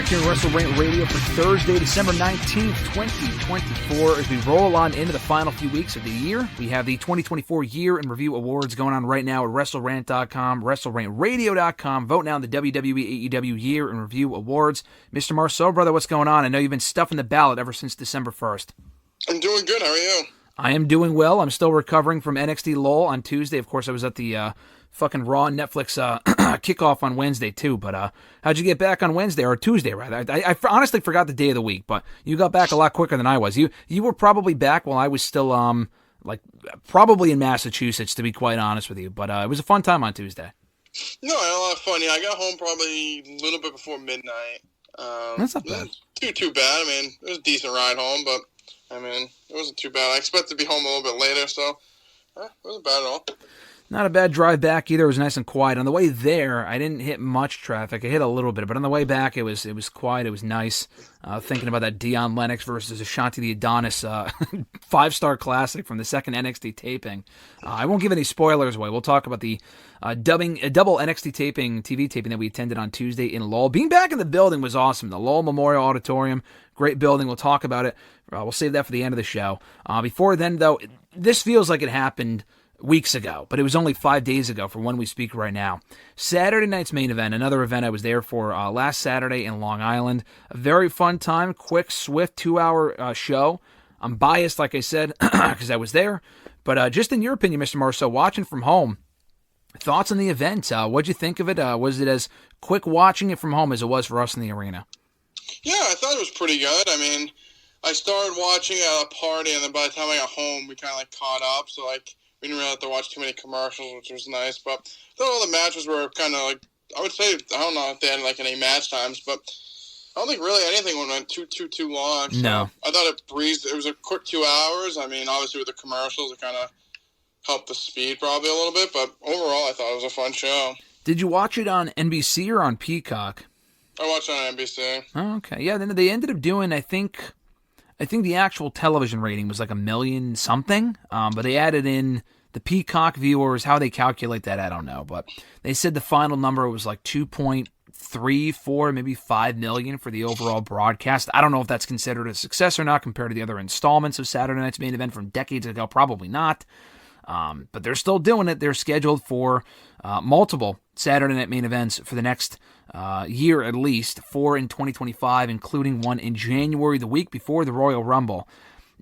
Back here on WrestleRant Radio for Thursday, December 19th, 2024. As we roll on into the final few weeks of the year, we have the 2024 Year in Review Awards going on right now at WrestleRant.com, WrestleRantRadio.com. Vote now in the WWE AEW Year in Review Awards. Mr. Marceau, brother, what's going on? I know you've been stuffing the ballot ever since December 1st. I'm doing good. How are you? I am doing well. I'm still recovering from NXT LOL on Tuesday. Of course, I was at the fucking Raw Netflix kickoff on Wednesday, too. But how'd you get back on Wednesday, or Tuesday, rather? I honestly forgot the day of the week, but you got back a lot quicker than I was. You were probably back while I was still, probably in Massachusetts, to be quite honest with you. But it was a fun time on Tuesday. No, I had a lot of fun. Yeah, I got home probably a little bit before midnight. That's not bad. Too bad. I mean, it was a decent ride home, but, it wasn't too bad. I expected to be home a little bit later, so it wasn't bad at all. Not a bad drive back either. It was nice and quiet. On the way there, I didn't hit much traffic. I hit a little bit, but on the way back, it was quiet. It was nice. Thinking about that Dion Lennox versus Ashanti the Adonis 5-star classic from the second NXT taping. I won't give any spoilers away. We'll talk about the double NXT TV taping that we attended on Tuesday in Lowell. Being back in the building was awesome. The Lowell Memorial Auditorium, great building. We'll talk about it. We'll save that for the end of the show. Before then, though, this feels like it happened weeks ago, but it was only 5 days ago for when we speak right now. Saturday night's main event, another event I was there for last Saturday in Long Island. A very fun time, quick, swift 2-hour show. I'm biased, like I said, because I was there. But just in your opinion, Mr. Marceau, watching from home, thoughts on the event? What'd you think of it? Was it as quick watching it from home as it was for us in the arena? Yeah, I thought it was pretty good. I started watching at a party, and then by the time I got home, we kind of caught up. So we didn't really have to watch too many commercials, which was nice. But I thought all the matches were kind of I would say, I don't know if they had any match times, but I don't think really anything went too long. So no. I thought it breezed. It was a quick 2 hours. Obviously with the commercials, it kind of helped the speed probably a little bit. But overall, I thought it was a fun show. Did you watch it on NBC or on Peacock? I watched it on NBC. Oh, okay. Yeah, then they ended up doing, I think the actual television rating was 1 million something, but they added in the Peacock viewers. How they calculate that, I don't know. But they said the final number was 2.34, maybe 5 million for the overall broadcast. I don't know if that's considered a success or not compared to the other installments of Saturday Night's Main Event from decades ago. Probably not. But they're still doing it. They're scheduled for multiple Saturday Night Main Events for the next year at least, 4 in 2025, including one in January, the week before the Royal Rumble.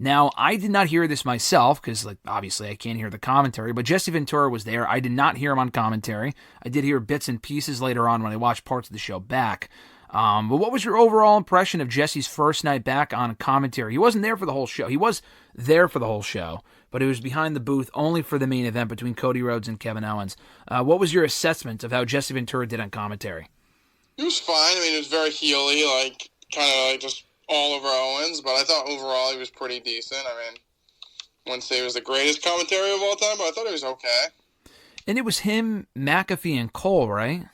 Now, I did not hear this myself, because obviously I can't hear the commentary, but Jesse Ventura was there. I did not hear him on commentary. I did hear bits and pieces later on when I watched parts of the show back. But what was your overall impression of Jesse's first night back on commentary? He wasn't there for the whole show. He was there for the whole show, but it was behind the booth only for the main event between Cody Rhodes and Kevin Owens. What was your assessment of how Jesse Ventura did on commentary? He was fine. It was very heely, just all over Owens, but I thought overall he was pretty decent. I wouldn't say he was the greatest commentary of all time, but I thought he was okay. And it was him, McAfee, and Cole, right?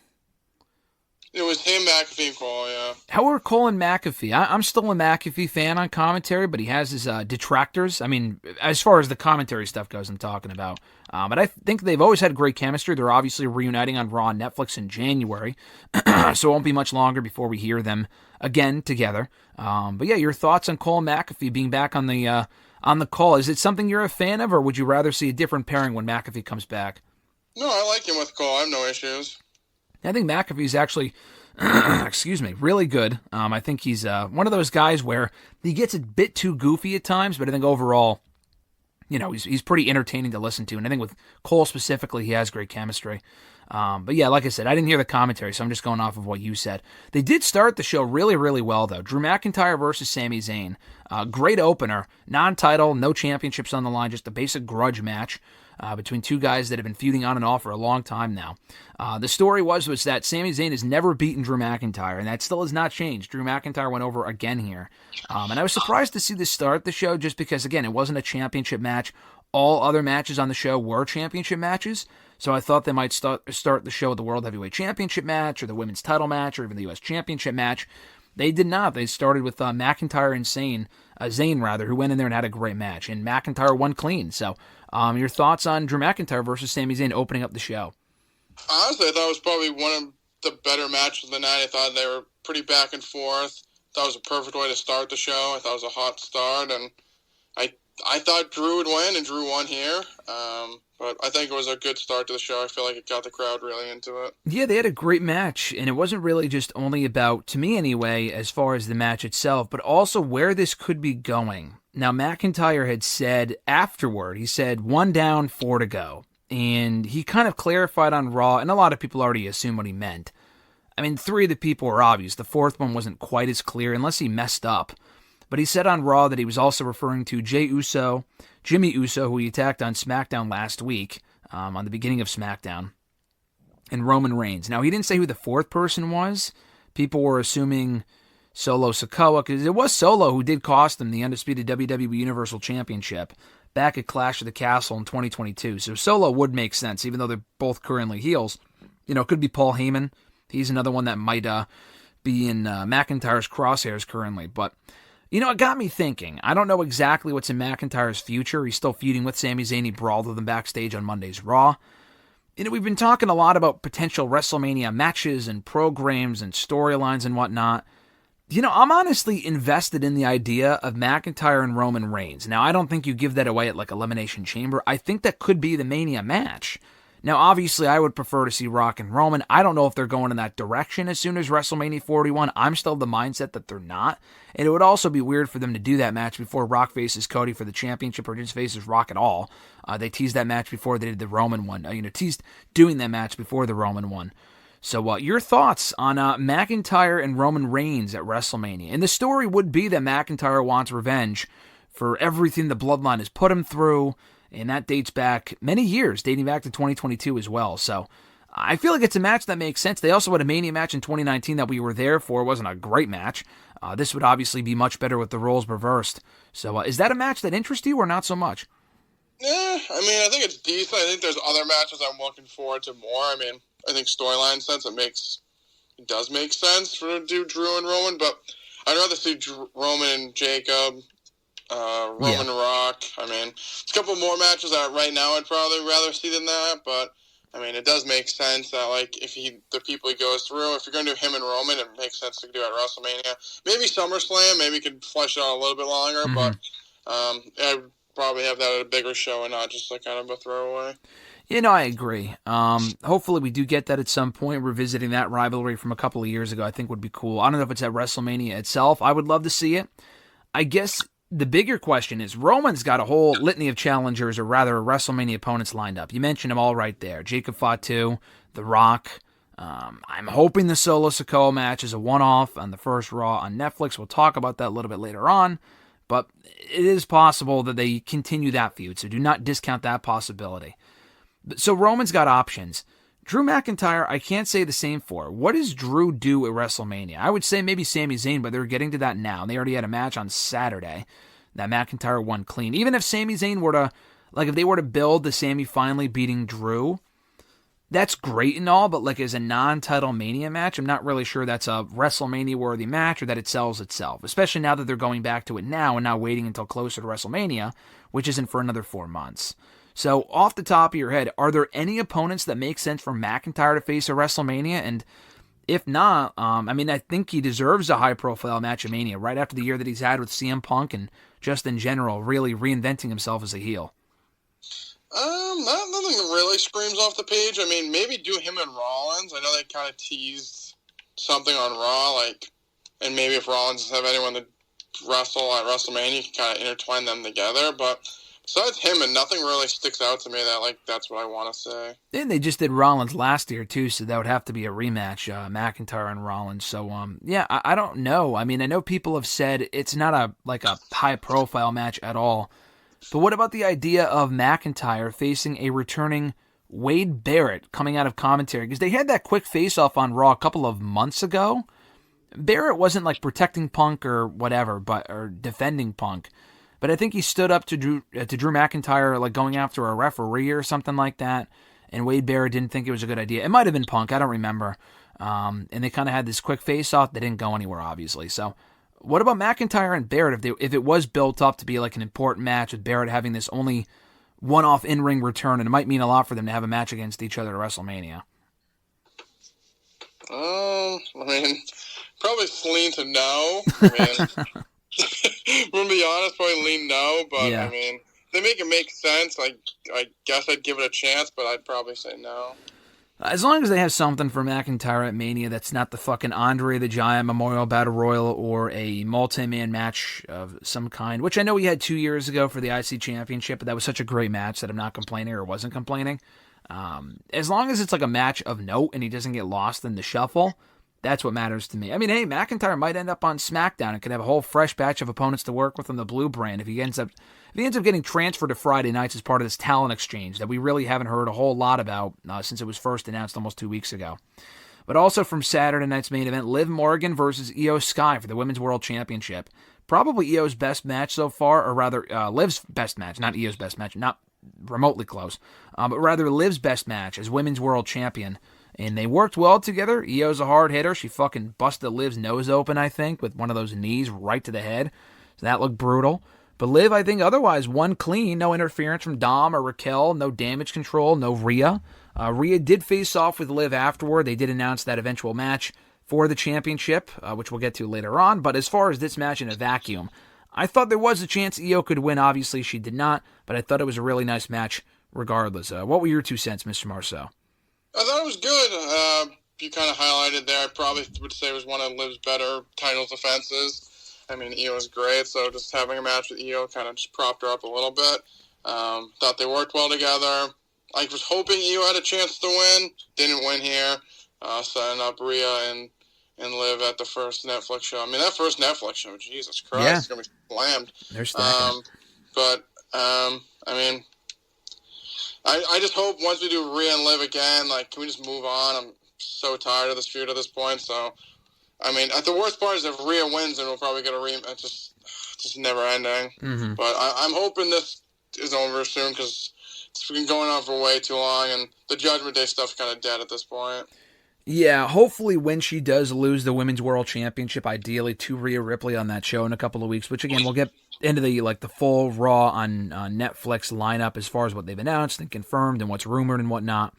It was him, McAfee, and Cole, yeah. How are Cole and McAfee? I'm still a McAfee fan on commentary, but he has his detractors. As far as the commentary stuff goes, I'm talking about. But I think they've always had great chemistry. They're obviously reuniting on Raw and Netflix in January, so it won't be much longer before we hear them again together. But yeah, your thoughts on Cole and McAfee being back on the call. Is it something you're a fan of, or would you rather see a different pairing when McAfee comes back? No, I like him with Cole. I have no issues. I think McAfee's actually, really good. I think he's one of those guys where he gets a bit too goofy at times, but I think overall, he's pretty entertaining to listen to. And I think with Cole specifically, he has great chemistry. But yeah, like I said, I didn't hear the commentary, so I'm just going off of what you said. They did start the show really, really well, though. Drew McIntyre versus Sami Zayn. Great opener. Non-title, no championships on the line, just a basic grudge match between two guys that have been feuding on and off for a long time now. The story was that Sami Zayn has never beaten Drew McIntyre, and that still has not changed. Drew McIntyre went over again here. And I was surprised to see this start the show just because, again, it wasn't a championship match. All other matches on the show were championship matches, so I thought they might start the show with the World Heavyweight Championship match or the Women's Title match or even the U.S. Championship match. They did not. They started with McIntyre and Zayn, who went in there and had a great match, and McIntyre won clean. So your thoughts on Drew McIntyre versus Sami Zayn opening up the show? Honestly, I thought it was probably one of the better match of the night. I thought they were pretty back and forth. I thought it was a perfect way to start the show. I thought it was a hot start, and I thought Drew would win, and Drew won here. But I think it was a good start to the show. I feel like it got the crowd really into it. Yeah, they had a great match, and it wasn't really just only about, to me anyway, as far as the match itself, but also where this could be going. Now, McIntyre had said afterward, he said 1 down, 4 to go. And he kind of clarified on Raw, and a lot of people already assumed what he meant. I mean, 3 of the people were obvious. The 4th one wasn't quite as clear, unless he messed up. But he said on Raw that he was also referring to Jey Uso, Jimmy Uso, who he attacked on SmackDown last week, on the beginning of SmackDown, and Roman Reigns. Now, he didn't say who the 4th person was. People were assuming Solo Sikoa, because it was Solo who did cost him the undisputed WWE Universal Championship back at Clash of the Castle in 2022. So Solo would make sense, even though they're both currently heels. You know, it could be Paul Heyman. He's another one that might be in McIntyre's crosshairs currently. But, you know, it got me thinking. I don't know exactly what's in McIntyre's future. He's still feuding with Sami Zayn. He brawled with him backstage on Monday's Raw. You know, we've been talking a lot about potential WrestleMania matches and programs and storylines and whatnot. You know, I'm honestly invested in the idea of McIntyre and Roman Reigns. Now, I don't think you give that away at like Elimination Chamber. I think that could be the Mania match. Now, obviously, I would prefer to see Rock and Roman. I don't know if they're going in that direction as soon as WrestleMania 41. I'm still of the mindset that they're not. And it would also be weird for them to do that match before Rock faces Cody for the championship or just faces Rock at all. They teased that match before they did the Roman one. Teased doing that match before the Roman one. So your thoughts on McIntyre and Roman Reigns at WrestleMania? And the story would be that McIntyre wants revenge for everything the Bloodline has put him through, and that dates back many years, dating back to 2022 as well. So I feel like it's a match that makes sense. They also had a Mania match in 2019 that we were there for. It wasn't a great match. This would obviously be much better with the roles reversed. So is that a match that interests you or not so much? Yeah, I mean, I think it's decent. I think there's other matches I'm looking forward to more. I mean, I think storyline sense, it does make sense for to do Drew and Roman, but I'd rather see Roman and Jacob, Roman and Rock. I mean, a couple more matches that right now I'd probably rather see than that, but I mean, it does make sense that like if the people he goes through, if you're going to do him and Roman, it makes sense to do it at WrestleMania. Maybe SummerSlam, maybe you could flesh it out a little bit longer, but I'd probably have that at a bigger show and not just like kind of a throwaway. You know, I agree. Hopefully we do get that at some point. Revisiting that rivalry from a couple of years ago I think would be cool. I don't know if it's at WrestleMania itself. I would love to see it. I guess the bigger question is Roman's got a whole litany of challengers, or rather WrestleMania opponents lined up. You mentioned them all right there. Jacob Fatu, The Rock. I'm hoping the Solo Sikoa match is a one-off on the first Raw on Netflix. We'll talk about that a little bit later on. But it is possible that they continue that feud, so do not discount that possibility. So Roman's got options. Drew McIntyre, I can't say the same for. What does Drew do at WrestleMania? I would say maybe Sami Zayn, but they're getting to that now. They already had a match on Saturday that McIntyre won clean. Even if Sami Zayn were to, like if they were to build the Sami finally beating Drew, that's great and all, but like as a non-title Mania match, I'm not really sure that's a WrestleMania-worthy match or that it sells itself, especially now that they're going back to it now and not waiting until closer to WrestleMania, which isn't for another 4 months. So, off the top of your head, are there any opponents that make sense for McIntyre to face at WrestleMania? And if not, I think he deserves a high-profile match at Mania right after the year that he's had with CM Punk and just in general, really reinventing himself as a heel. Nothing really screams off the page. I mean, maybe do him and Rollins. I know they kind of teased something on Raw, and maybe if Rollins doesn't have anyone to wrestle at WrestleMania, you can kind of intertwine them together, but besides him, and nothing really sticks out to me that, that's what I want to say. And they just did Rollins last year, too, so that would have to be a rematch, McIntyre and Rollins. So, I don't know. I mean, I know people have said it's not a high-profile match at all. But what about the idea of McIntyre facing a returning Wade Barrett coming out of commentary? Because they had that quick face-off on Raw a couple of months ago. Barrett wasn't, protecting Punk or whatever, or defending Punk. But I think he stood up to Drew McIntyre, going after a referee or something like that. And Wade Barrett didn't think it was a good idea. It might have been Punk. I don't remember. And they kind of had this quick face-off that didn't go anywhere, obviously. So what about McIntyre and Barrett if it was built up to be an important match with Barrett having this only one-off in-ring return? And it might mean a lot for them to have a match against each other at WrestleMania. I mean, probably lean to no. I mean, I'm gonna be honest, probably lean no. But Yeah. I mean, they make it make sense. I guess I'd give it a chance, but I'd probably say no. As long as they have something for McIntyre at Mania that's not the fucking Andre the Giant Memorial Battle Royal or a multi-man match of some kind, which I know he had 2 years ago for the IC Championship, but that was such a great match that I'm not complaining or wasn't complaining. As long as it's like a match of note and he doesn't get lost in the shuffle, that's what matters to me. I mean, hey, McIntyre might end up on SmackDown and could have a whole fresh batch of opponents to work with on the Blue brand if he ends up getting transferred to Friday nights as part of this talent exchange that we really haven't heard a whole lot about since it was first announced almost 2 weeks ago. But also from Saturday night's main event, Liv Morgan versus IYO SKY for the Women's World Championship. Probably IYO's best match so far, or rather Liv's best match, not IYO's best match, not remotely close, but rather Liv's best match as Women's World Champion. And they worked well together. IYO's a hard hitter. She fucking busted Liv's nose open, I think, with one of those knees right to the head. So that looked brutal. But Liv, I think, otherwise won clean. No interference from Dom or Raquel. No damage control. No Rhea. Rhea did face off with Liv afterward. They did announce that eventual match for the championship, which we'll get to later on. But as far as this match in a vacuum, I thought there was a chance IYO could win. Obviously, she did not. But I thought it was a really nice match regardless. What were your 2 cents, Mr. Marceau? I thought it was good. You kind of highlighted there. I probably would say it was one of Liv's better title defenses. I mean, IYO was great, so just having a match with IYO kind of just propped her up a little bit. Thought they worked well together. I was hoping IYO had a chance to win. Didn't win here. Setting up Rhea and Liv at the first Netflix show. I mean, that first Netflix show, Jesus Christ, yeah. It's going to be slammed. They're stacking. I mean, I just hope once we do Rhea and Liv again, can we just move on? I'm so tired of this feud at this point. So, I mean, the worst part is if Rhea wins, then we'll probably get a rematch. Just never ending. Mm-hmm. But I'm hoping this is over soon because it's been going on for way too long, and the Judgment Day stuff's kind of dead at this point. Yeah, hopefully when she does lose the Women's World Championship, ideally to Rhea Ripley on that show in a couple of weeks, which again, we'll get into the full Raw on Netflix lineup as far as what they've announced and confirmed and what's rumored and whatnot.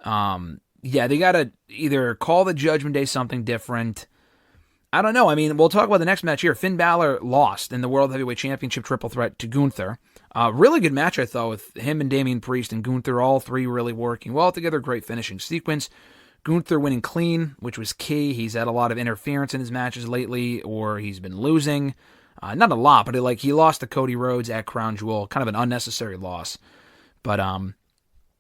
Yeah, they got to either call the Judgment Day something different. I don't know. I mean, we'll talk about the next match here. Finn Balor lost in the World Heavyweight Championship triple threat to Gunther. Really good match, I thought, with him and Damian Priest and Gunther, all three really working well together. Great finishing sequence. Gunther winning clean, which was key. He's had a lot of interference in his matches lately, or he's been losing. Not a lot, but he lost to Cody Rhodes at Crown Jewel. Kind of an unnecessary loss. But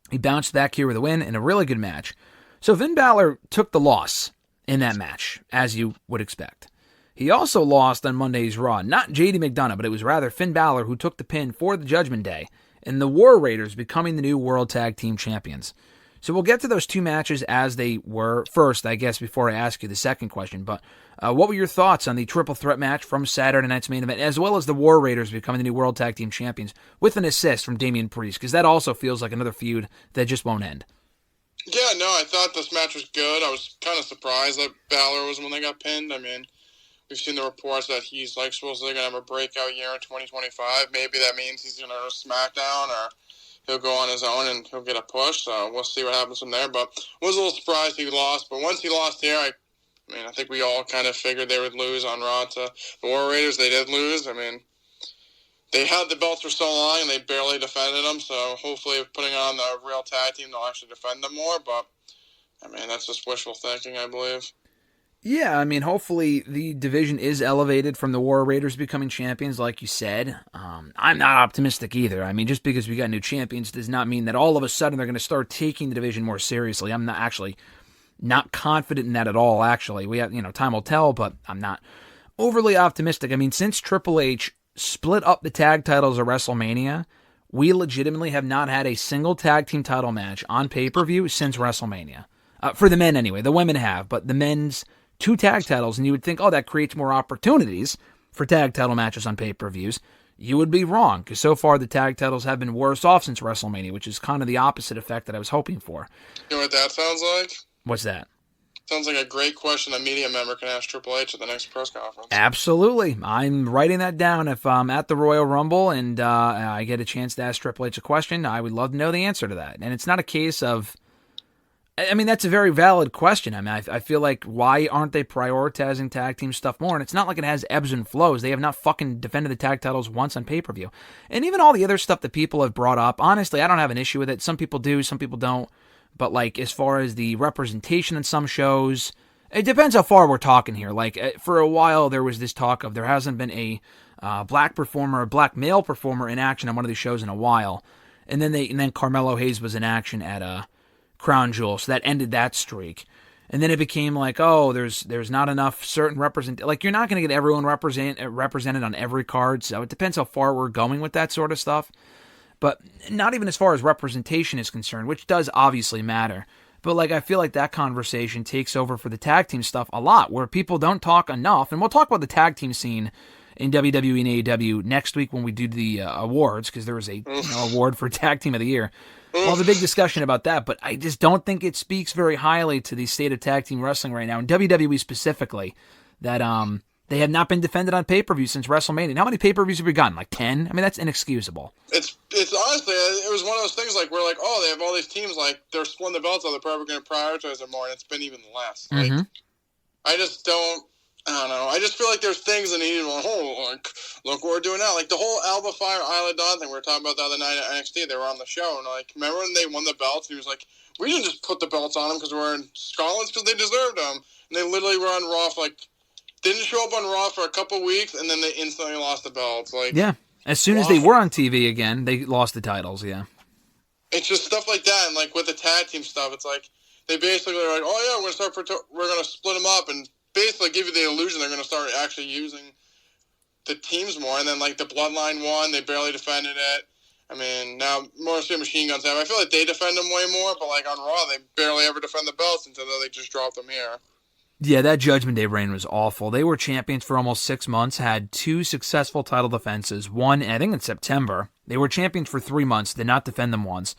he bounced back here with a win and a really good match. So Finn Balor took the loss in that match, as you would expect. He also lost on Monday's Raw. Not JD McDonough, but it was rather Finn Balor who took the pin for the Judgment Day, and the War Raiders becoming the new World Tag Team Champions. So we'll get to those two matches as they were first, I guess, before I ask you the second question. But what were your thoughts on the triple threat match from Saturday night's main event, as well as the War Raiders becoming the new World Tag Team Champions with an assist from Damian Priest? Because that also feels like another feud that just won't end. Yeah, no, I thought this match was good. I was kind of surprised that Balor was when they got pinned. I mean, we've seen the reports that he's supposedly going to have a breakout year in 2025. Maybe that means he's going to go to SmackDown or he'll go on his own and he'll get a push. So we'll see what happens from there. But I was a little surprised he lost. But once he lost here, I think we all kind of figured they would lose on Raw to the War Raiders. They did lose. I mean, they had the belts for so long and they barely defended them. So hopefully putting on the real tag team, they'll actually defend them more. But, that's just wishful thinking, I believe. Yeah, hopefully the division is elevated from the War Raiders becoming champions, like you said. I'm not optimistic either. just because we got new champions does not mean that all of a sudden they're going to start taking the division more seriously. I'm not confident in that at all, actually. We have, time will tell, but I'm not overly optimistic. Since Triple H split up the tag titles at WrestleMania, we legitimately have not had a single tag team title match on pay-per-view since WrestleMania. For the men, anyway. The women have, but the men's 2 tag titles, and you would think, that creates more opportunities for tag title matches on pay-per-views. You would be wrong, because so far the tag titles have been worse off since WrestleMania, which is kind of the opposite effect that I was hoping for. You know what that sounds like? What's that? Sounds like a great question a media member can ask Triple H at the next press conference. Absolutely. I'm writing that down. If I'm at the Royal Rumble and I get a chance to ask Triple H a question, I would love to know the answer to that. And it's not a case of... I mean, that's a very valid question. I mean, I feel like, why aren't they prioritizing tag team stuff more? And it's not like it has ebbs and flows. They have not fucking defended the tag titles once on pay-per-view. And even all the other stuff that people have brought up, honestly, I don't have an issue with it. Some people do, some people don't. But, like, as far as the representation in some shows, it depends how far we're talking here. Like, for a while, there was this talk of there hasn't been a black performer, a black male performer in action on one of these shows in a while. And then Carmelo Hayes was in action at Crown Jewel, so that ended that streak. And then it became like, oh, there's not enough certain like, you're not going to get everyone represented on every card, so it depends how far we're going with that sort of stuff. But not even as far as representation is concerned, which does obviously matter. But, like, I feel like that conversation takes over for the tag team stuff a lot, where people don't talk enough. And we'll talk about the tag team scene in WWE and AEW next week when we do the awards, because there was a award for Tag Team of the Year. We'll have a big discussion about that, but I just don't think it speaks very highly to the state of tag team wrestling right now, and WWE specifically, that they have not been defended on pay-per-view since WrestleMania. And how many pay-per-views have we gotten? Like 10? I mean, that's inexcusable. It's honestly, it was one of those things like, we're like, oh, they have all these teams, like, they're splitting the belts, so they're probably going to prioritize it more, and it's been even less. Mm-hmm. Like, I don't know. I just feel like there's things that need, like, look what we're doing now. Like, the whole Alba Fire Isla Dawn thing we were talking about the other night at NXT, they were on the show, and, like, remember when they won the belts? He was like, we didn't just put the belts on them because we're in Scotland, because they deserved them. And they literally were on Raw for, like, didn't show up on Raw for a couple weeks, and then they instantly lost the belts. Like, yeah. As soon as they were on TV again, they lost the titles, yeah. It's just stuff like that, and, like, with the tag team stuff, it's like, they basically are like, oh, yeah, we're going to split them up, and basically give you the illusion they're going to start actually using the teams more. And then, like, the Bloodline won, they barely defended it. I mean, now mostly Machine Guns have. I feel like they defend them way more, but, like, on Raw, they barely ever defend the belts until they just drop them here. Yeah, that Judgment Day reign was awful. They were champions for almost 6 months, had 2 successful title defenses, one, I think, in September. They were champions for 3 months, did not defend them once,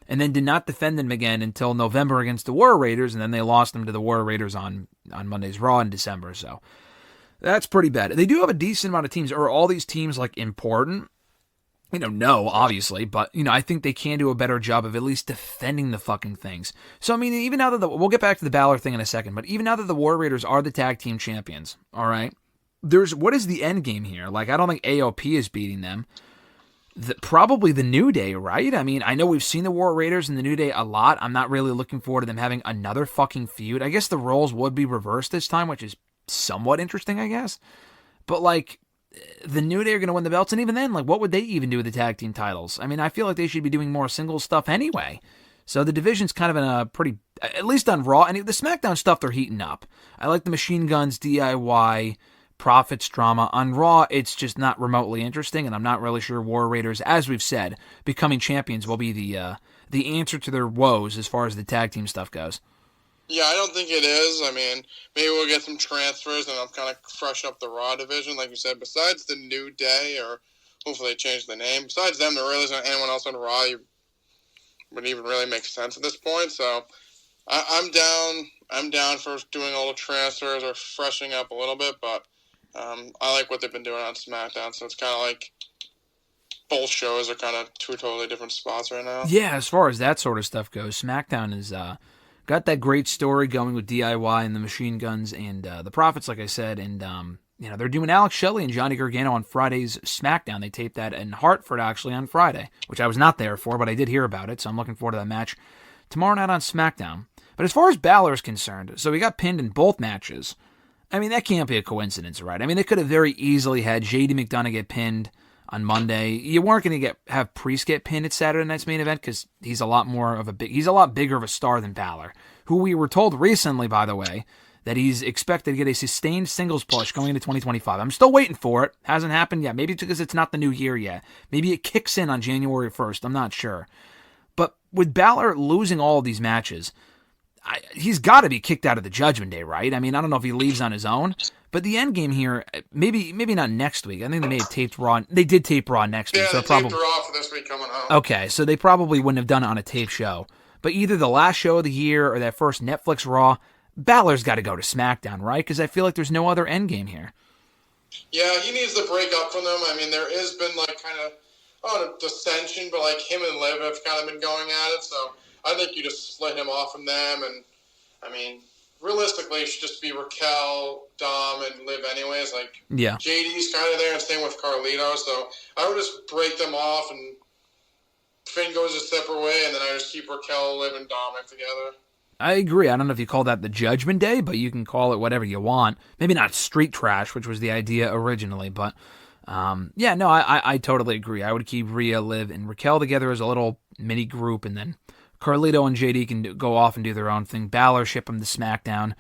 and then did not defend them again until November against the War Raiders, and then they lost them to the War Raiders on Monday's Raw in December, so that's pretty bad. They do have a decent amount of teams. Are all these teams, like, important? No, obviously, but, I think they can do a better job of at least defending the fucking things. So, I mean, even now that we'll get back to the Balor thing in a second, but even now that the War Raiders are the tag team champions, all right, what is the end game here? Like, I don't think AOP is beating them. Probably the New Day, right? I mean, I know we've seen the War Raiders and the New Day a lot. I'm not really looking forward to them having another fucking feud. I guess the roles would be reversed this time, which is somewhat interesting, I guess. But, like, the New Day are going to win the belts, and even then, like, what would they even do with the tag team titles? I mean, I feel like they should be doing more singles stuff anyway. So the division's kind of in a pretty, at least on Raw, and the SmackDown stuff they're heating up. I like the Machine Guns, DIY, Profits drama. On Raw, it's just not remotely interesting, and I'm not really sure War Raiders, as we've said, becoming champions will be the answer to their woes as far as the tag team stuff goes. Yeah, I don't think it is. I mean, maybe we'll get some transfers and I'll kind of freshen up the Raw division, like you said. Besides the New Day, or hopefully they change the name, besides them, there really isn't anyone else on Raw who would even really make sense at this point. So I'm down. I'm down for doing all the transfers or freshening up a little bit, but I like what they've been doing on SmackDown. So it's kind of like both shows are kind of two totally different spots right now. Yeah, as far as that sort of stuff goes, SmackDown is got that great story going with DIY and the Machine Guns and the Profits, like I said, and they're doing Alex Shelley and Johnny Gargano on Friday's SmackDown. They taped that in Hartford actually on Friday, which I was not there for, but I did hear about it, so I'm looking forward to that match tomorrow night on SmackDown. But as far as Balor is concerned, so he got pinned in both matches. I mean, that can't be a coincidence, right? I mean, they could have very easily had JD McDonough get pinned on Monday. You weren't going to have Priest get pinned at Saturday night's main event because he's a lot bigger of a star than Balor, who we were told recently, by the way, that he's expected to get a sustained singles push going into 2025. I'm still waiting for it. Hasn't happened yet. Maybe it's because it's not the new year yet. Maybe it kicks in on January 1st. I'm not sure. But with Balor losing all of these matches, he's got to be kicked out of the Judgment Day, right? I mean, I don't know if he leaves on his own, but the end game here, maybe not next week. I think they may have taped Raw. They did tape Raw next week. Yeah, so they probably taped Raw for this week coming up. Okay, so they probably wouldn't have done it on a tape show. But either the last show of the year or that first Netflix Raw, Balor's got to go to SmackDown, right? Because I feel like there's no other end game here. Yeah, he needs to break up from them. I mean, there has been like kind of dissension, but like him and Liv have kind of been going at it. So I think you just split him off from them, and I mean, realistically, it should just be Raquel, Dom, and Liv anyways. Like, yeah. JD's kind of there, and same with Carlito. So I would just break them off, and Finn goes a separate way, and then I just keep Raquel, Liv, and Dom together. I agree. I don't know if you call that the Judgment Day, but you can call it whatever you want. Maybe not Street Trash, which was the idea originally, but yeah, no, I totally agree. I would keep Rhea, Liv, and Raquel together as a little mini group, and then Carlito and JD can go off and do their own thing. Balor, ship him to SmackDown.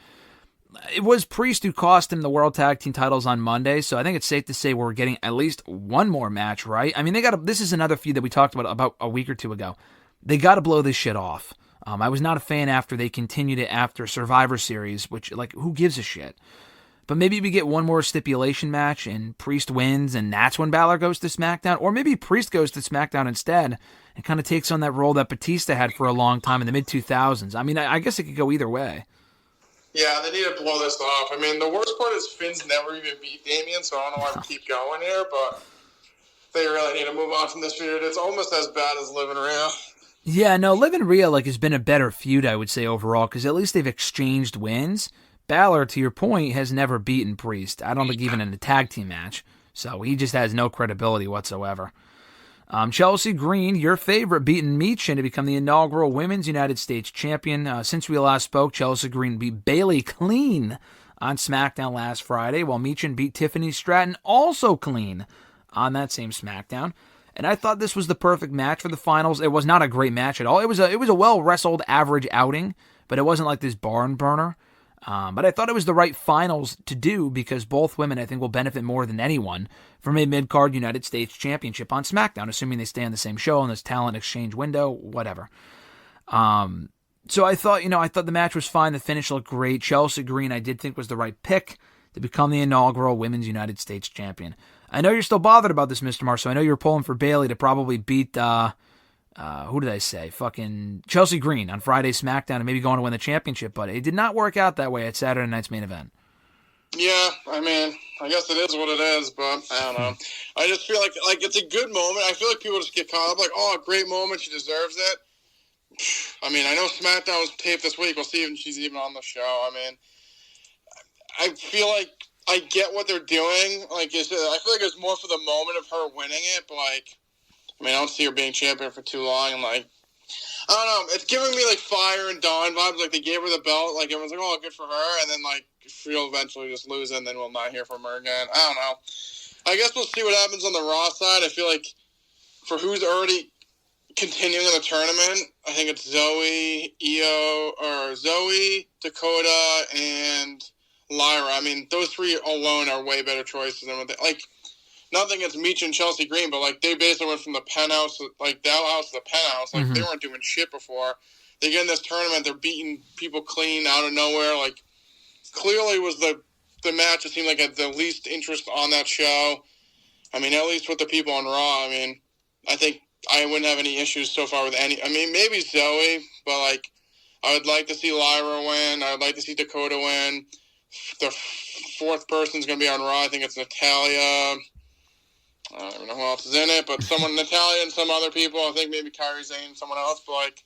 It was Priest who cost him the World Tag Team titles on Monday, so I think it's safe to say we're getting at least one more match, right? I mean, this is another feud that we talked about a week or two ago. They got to blow this shit off. I was not a fan after they continued it after Survivor Series, which, like, who gives a shit? But maybe we get one more stipulation match and Priest wins, and that's when Balor goes to SmackDown. Or maybe Priest goes to SmackDown instead and kind of takes on that role that Batista had for a long time in the mid-2000s. I mean, I guess it could go either way. Yeah, they need to blow this off. I mean, the worst part is Finn's never even beat Damian, so I don't know why we keep going here, but they really need to move on from this feud. It's almost as bad as Liv and Rhea. Yeah, no, Liv and Rhea has been a better feud, I would say, overall, because at least they've exchanged wins. Balor, to your point, has never beaten Priest. I don't think even in a tag team match. So he just has no credibility whatsoever. Chelsea Green, your favorite, beaten Michin to become the inaugural Women's United States Champion. Since we last spoke, Chelsea Green beat Bayley clean on SmackDown last Friday, while Michin beat Tiffany Stratton also clean on that same SmackDown. And I thought this was the perfect match for the finals. It was not a great match at all. It was a well-wrestled average outing, but it wasn't like this barn burner. But I thought it was the right finals to do because both women, I think, will benefit more than anyone from a mid-card United States Championship on SmackDown, assuming they stay on the same show in this talent exchange window, whatever. So I thought the match was fine. The finish looked great. Chelsea Green, I did think was the right pick to become the inaugural Women's United States Champion. I know you're still bothered about this, Mr. Marceau. I know you were pulling for Bayley to probably beat, who did I say? Fucking Chelsea Green on Friday SmackDown and maybe going to win the championship, but it did not work out that way at Saturday night's main event. Yeah, I mean, I guess it is what it is, but I don't know. I just feel like it's a good moment. I feel like people just get caught up like, oh, a great moment, she deserves it. I mean, I know SmackDown was taped this week. We'll see if she's even on the show. I mean, I feel like I get what they're doing. Like, I feel like it's more for the moment of her winning it, but like, I mean, I don't see her being champion for too long, and like, I don't know. It's giving me like Fire and Dawn vibes. Like they gave her the belt, like everyone's like, "Oh, good for her," and then like she'll eventually just lose, and then we'll not hear from her again. I don't know. I guess we'll see what happens on the Raw side. I feel like for who's already continuing in the tournament, I think it's Zoe, Dakota, and Lyra. I mean, those three alone are way better choices than what they like. Nothing against Meech and Chelsea Green, but like they basically went from the penthouse, like that house to the penthouse. Like they weren't doing shit before. They get in this tournament, they're beating people clean out of nowhere. Like clearly was the match that seemed like had the least interest on that show. I mean, at least with the people on Raw. I mean, I think I wouldn't have any issues so far with any. I mean, maybe Zoe, but like I would like to see Lyra win. I would like to see Dakota win. The fourth person's going to be on Raw. I think it's Natalya. I don't even know who else is in it, but someone, Natalya and some other people. I think maybe Kairi Sane, someone else. But like,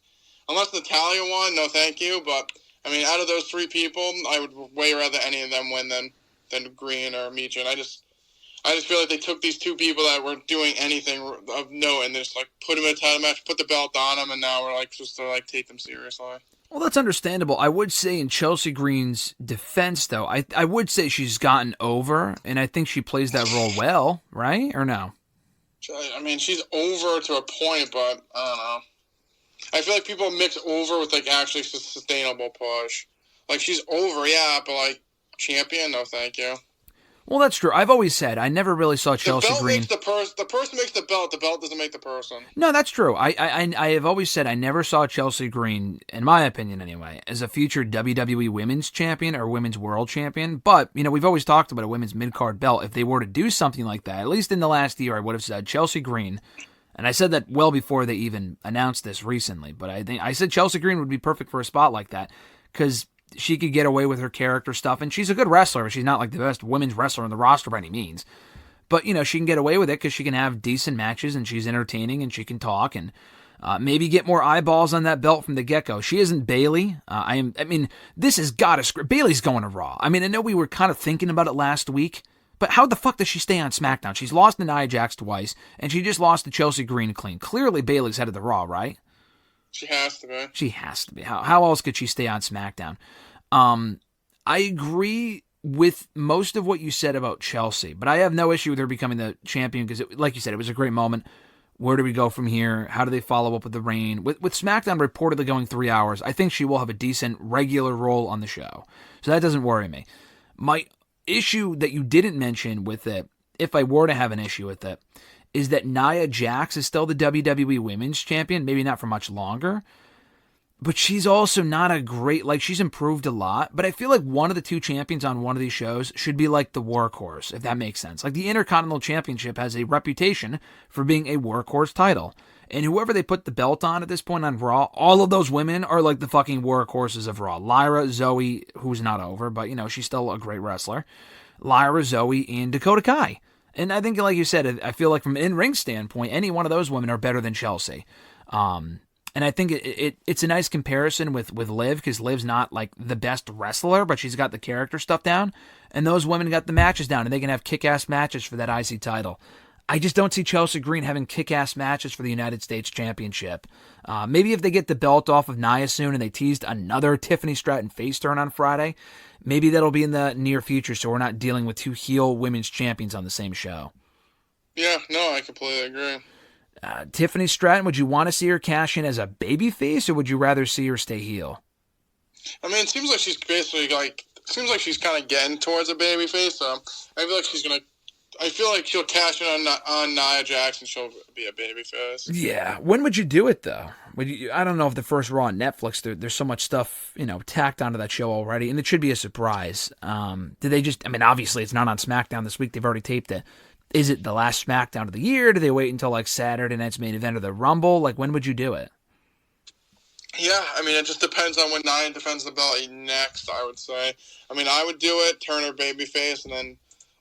unless Natalya won, no thank you. But I mean, out of those three people, I would way rather any of them win than Green or Meechin. I just feel like they took these two people that weren't doing anything of note and just like put them in a title match, put the belt on them, and now we're like supposed to like take them seriously. Well, that's understandable. I would say in Chelsea Green's defense, though, I would say she's gotten over, and I think she plays that role well, right? Or no? I mean, she's over to a point, but I don't know. I feel like people mix over with, like, actually sustainable push. Like, she's over, yeah, but, like, champion? No, thank you. Well, that's true. I've always said I never really saw Chelsea Green. The person makes the belt doesn't make the person. No, that's true. I have always said I never saw Chelsea Green, in my opinion anyway, as a future WWE Women's Champion or Women's World Champion. But, you know, we've always talked about a women's mid-card belt. If they were to do something like that, at least in the last year, I would have said Chelsea Green. And I said that well before they even announced this recently. But I said Chelsea Green would be perfect for a spot like that because she could get away with her character stuff, and she's a good wrestler. She's not like the best women's wrestler in the roster by any means. But, you know, she can get away with it because she can have decent matches, and she's entertaining, and she can talk. And Maybe get more eyeballs on that belt from the get-go. She isn't Bayley. This has got to... Bayley's going to Raw. I know we were kind of thinking about it last week, but how the fuck does she stay on SmackDown? She's lost to Nia Jax twice, and she just lost to Chelsea Green clean. Clearly, Bayley's headed to Raw, right? She has to be. She has to be. How else could she stay on SmackDown? I agree with most of what you said about Chelsea, but I have no issue with her becoming the champion because, like you said, it was a great moment. Where do we go from here? How do they follow up with the reign? With SmackDown reportedly going 3 hours, I think she will have a decent regular role on the show. So that doesn't worry me. My issue that you didn't mention with it, if I were to have an issue with it, is that Nia Jax is still the WWE Women's Champion. Maybe not for much longer. But she's also not a great, she's improved a lot. But I feel like one of the two champions on one of these shows should be like the workhorse, if that makes sense. Like the Intercontinental Championship has a reputation for being a workhorse title. And whoever they put the belt on at this point on Raw, all of those women are like the fucking workhorses of Raw. Lyra, Zoe, who's not over, but she's still a great wrestler. Lyra, Zoe, and Dakota Kai. And I think, like you said, I feel like from an in-ring standpoint, any one of those women are better than Chelsea. And I think it's a nice comparison with Liv, because Liv's not like the best wrestler, but she's got the character stuff down. And those women got the matches down, and they can have kick-ass matches for that IC title. I just don't see Chelsea Green having kick-ass matches for the United States Championship. Maybe if they get the belt off of Nia soon and they teased another Tiffany Stratton face turn on Friday, maybe that'll be in the near future so we're not dealing with two heel women's champions on the same show. Yeah, no, I completely agree. Tiffany Stratton, would you want to see her cash in as a babyface, or would you rather see her stay heel? It seems like she's basically she's kind of getting towards a babyface. So I feel like she'll cash in on Nia Jax and she'll be a babyface. Yeah. When would you do it though? I don't know if the first Raw on Netflix, there's so much stuff tacked onto that show already, and it should be a surprise. Did they just? Obviously it's not on SmackDown this week. They've already taped it. Is it the last SmackDown of the year? Do they wait until Saturday night's main event of the Rumble? When would you do it? Yeah, it just depends on when Nia defends the belt next, I would say. I would do it, turn her babyface, and then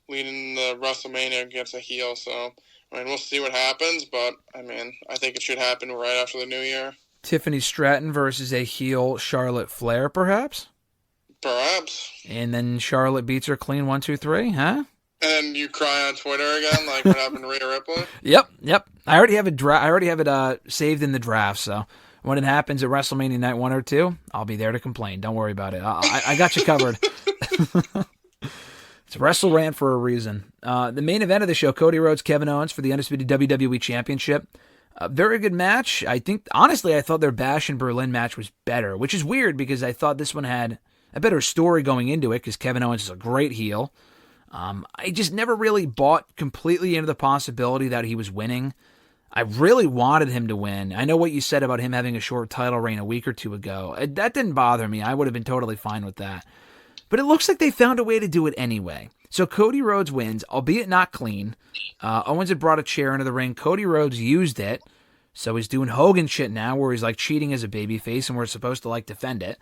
lead in the WrestleMania against a heel. So, we'll see what happens, but, I think it should happen right after the new year. Tiffany Stratton versus a heel Charlotte Flair, perhaps? Perhaps. And then Charlotte beats her clean 1, 2, 3, huh? And then you cry on Twitter again, like what happened to Rhea Ripley? Yep. I already have it saved in the draft, so when it happens at WrestleMania Night 1 or 2, I'll be there to complain. Don't worry about it. I got you covered. It's WrestleRant for a reason. The main event of the show, Cody Rhodes, Kevin Owens for the Undisputed WWE Championship. A very good match. I thought their Bash in Berlin match was better, which is weird because I thought this one had a better story going into it because Kevin Owens is a great heel. I just never really bought completely into the possibility that he was winning. I really wanted him to win. I know what you said about him having a short title reign a week or two ago. That didn't bother me. I would have been totally fine with that. But it looks like they found a way to do it anyway. So Cody Rhodes wins, albeit not clean. Owens had brought a chair into the ring. Cody Rhodes used it. So he's doing Hogan shit now where he's cheating as a babyface and we're supposed to defend it.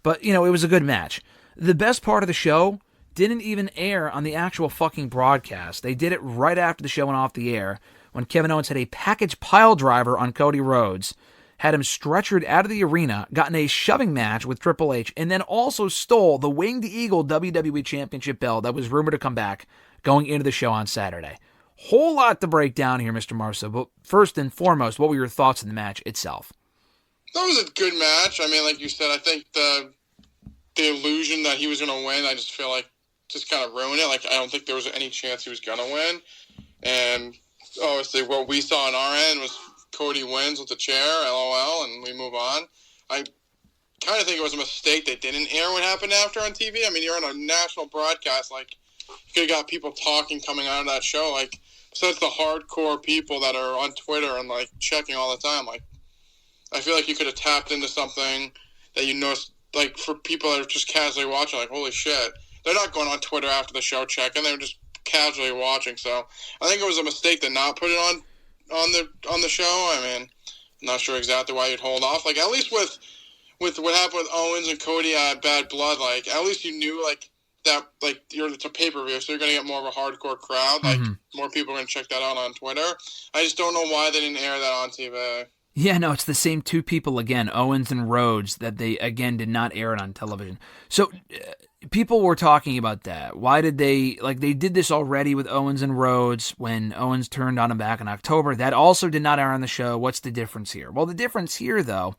But, it was a good match. The best part of the show didn't even air on the actual fucking broadcast. They did it right after the show went off the air when Kevin Owens had a package pile driver on Cody Rhodes, had him stretchered out of the arena, got in a shoving match with Triple H, and then also stole the Winged Eagle WWE Championship belt that was rumored to come back going into the show on Saturday. Whole lot to break down here, Mr. Marceau, but first and foremost, what were your thoughts on the match itself? That was a good match. Like you said, I think the illusion that he was going to win, I just feel like just kind of ruined it. I don't think there was any chance he was going to win. And obviously what we saw on our end was Cody wins with the chair, LOL, and we move on. I kind of think it was a mistake they didn't air what happened after on TV. You're on a national broadcast. You could have got people talking coming out of that show. Besides the hardcore people that are on Twitter and, checking all the time, I feel like you could have tapped into something that you noticed, for people that are just casually watching, holy shit. They're not going on Twitter after the show checking. They were just casually watching. So I think it was a mistake to not put it on the show. I'm not sure exactly why you'd hold off. At least with what happened with Owens and Cody at Bad Blood, at least you knew that it's a pay-per-view, so you're going to get more of a hardcore crowd. More people are going to check that out on Twitter. I just don't know why they didn't air that on TV. Yeah, no, it's the same two people again, Owens and Rhodes, that they, again, did not air it on television. So, people were talking about that. Why did they did this already with Owens and Rhodes when Owens turned on him back in October. That also did not air on the show. What's the difference here? Well, the difference here, though,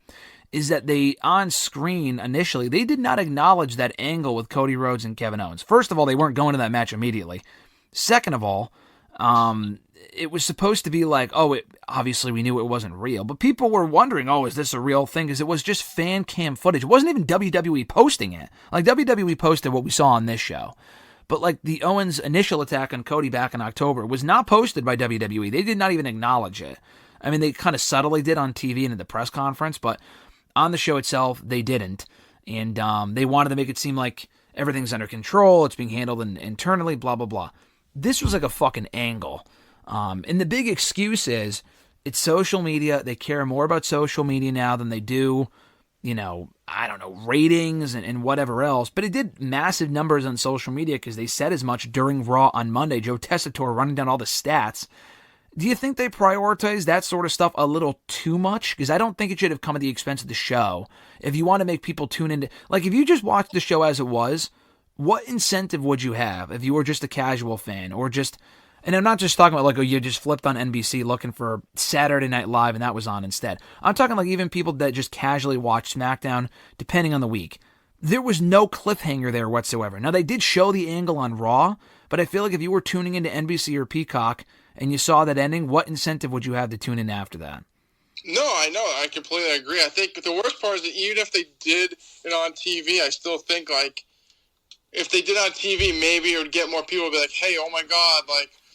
is that they, on screen, initially, they did not acknowledge that angle with Cody Rhodes and Kevin Owens. First of all, they weren't going to that match immediately. Second of all, it was supposed to be like, obviously we knew it wasn't real, but people were wondering, is this a real thing? Because it was just fan cam footage. It wasn't even WWE posting it. Like, WWE posted what we saw on this show. But, like, the Owens initial attack on Cody back in October was not posted by WWE. They did not even acknowledge it. I mean, they kind of subtly did on TV and at the press conference, but on the show itself, they didn't. And they wanted to make it seem like everything's under control, it's being handled internally, blah, blah, blah. This was like a fucking angle. And the big excuse is it's social media. They care more about social media now than they do, ratings and whatever else. But it did massive numbers on social media because they said as much during Raw on Monday. Joe Tessitore running down all the stats. Do you think they prioritize that sort of stuff a little too much? Because I don't think it should have come at the expense of the show. If you want to make people tune into, like, if you just watched the show as it was, what incentive would you have if you were just a casual fan or just, and I'm not just talking about you just flipped on NBC looking for Saturday Night Live and that was on instead. I'm talking like even people that just casually watch SmackDown depending on the week. There was no cliffhanger there whatsoever. Now they did show the angle on Raw, but I feel like if you were tuning into NBC or Peacock and you saw that ending, what incentive would you have to tune in after that? No, I know. I completely agree. I think the worst part is that even if they did it on TV, I still think, if they did on TV, maybe it would get more people to be like, hey, oh my God,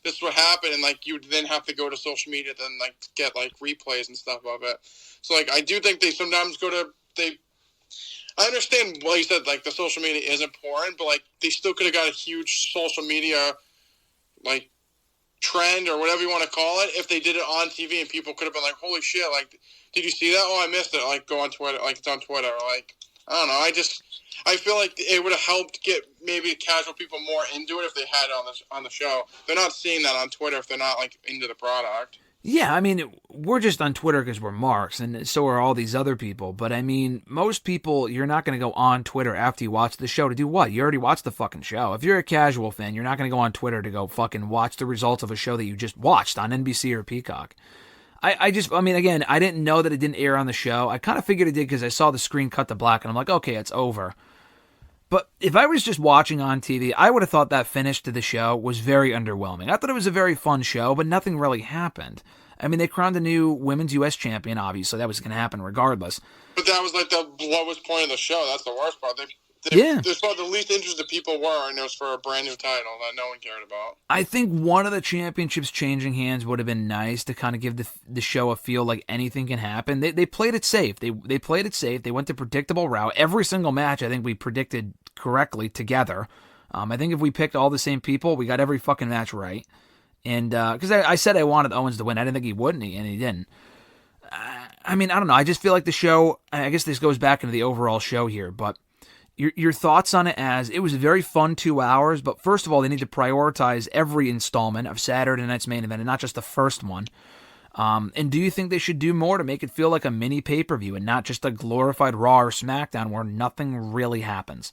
this is what happened. And, you'd then have to go to social media to then, get, replays and stuff of it. So, I do think they sometimes I understand, like you said, the social media is important, but, they still could have got a huge social media, trend or whatever you want to call it if they did it on TV and people could have been like, holy shit, did you see that? Oh, I missed it. Go on Twitter, it's on Twitter. I don't know. I feel like it would have helped get maybe casual people more into it if they had it on the show. They're not seeing that on Twitter if they're not into the product. Yeah, I mean, we're just on Twitter because we're marks, and so are all these other people. But I mean, most people, you're not going to go on Twitter after you watch the show to do what? You already watched the fucking show. If you're a casual fan, you're not going to go on Twitter to go fucking watch the results of a show that you just watched on NBC or Peacock. I mean, again, I didn't know that it didn't air on the show. I kind of figured it did because I saw the screen cut to black, and I'm like, okay, it's over. But if I was just watching on TV, I would have thought that finish to the show was very underwhelming. I thought it was a very fun show, but nothing really happened. I mean, they crowned a new women's U.S. champion, obviously. That was going to happen regardless. But that was the lowest point of the show. That's the worst part. That's what the least interested people were, and it was for a brand new title that no one cared about. I think one of the championships changing hands would have been nice to kind of give the show a feel like anything can happen. They played it safe. They played it safe. They went the predictable route. Every single match, I think we predicted correctly together. I think if we picked all the same people, we got every fucking match right. And because I said I wanted Owens to win, I didn't think he would, and he didn't. I mean, I don't know. I just feel like the show, I guess this goes back into the overall show here, but your thoughts on it as it was a very fun 2 hours, but first of all, they need to prioritize every installment of Saturday night's main event and not just the first one. And do you think they should do more to make it feel like a mini pay-per-view and not just a glorified Raw or SmackDown where nothing really happens?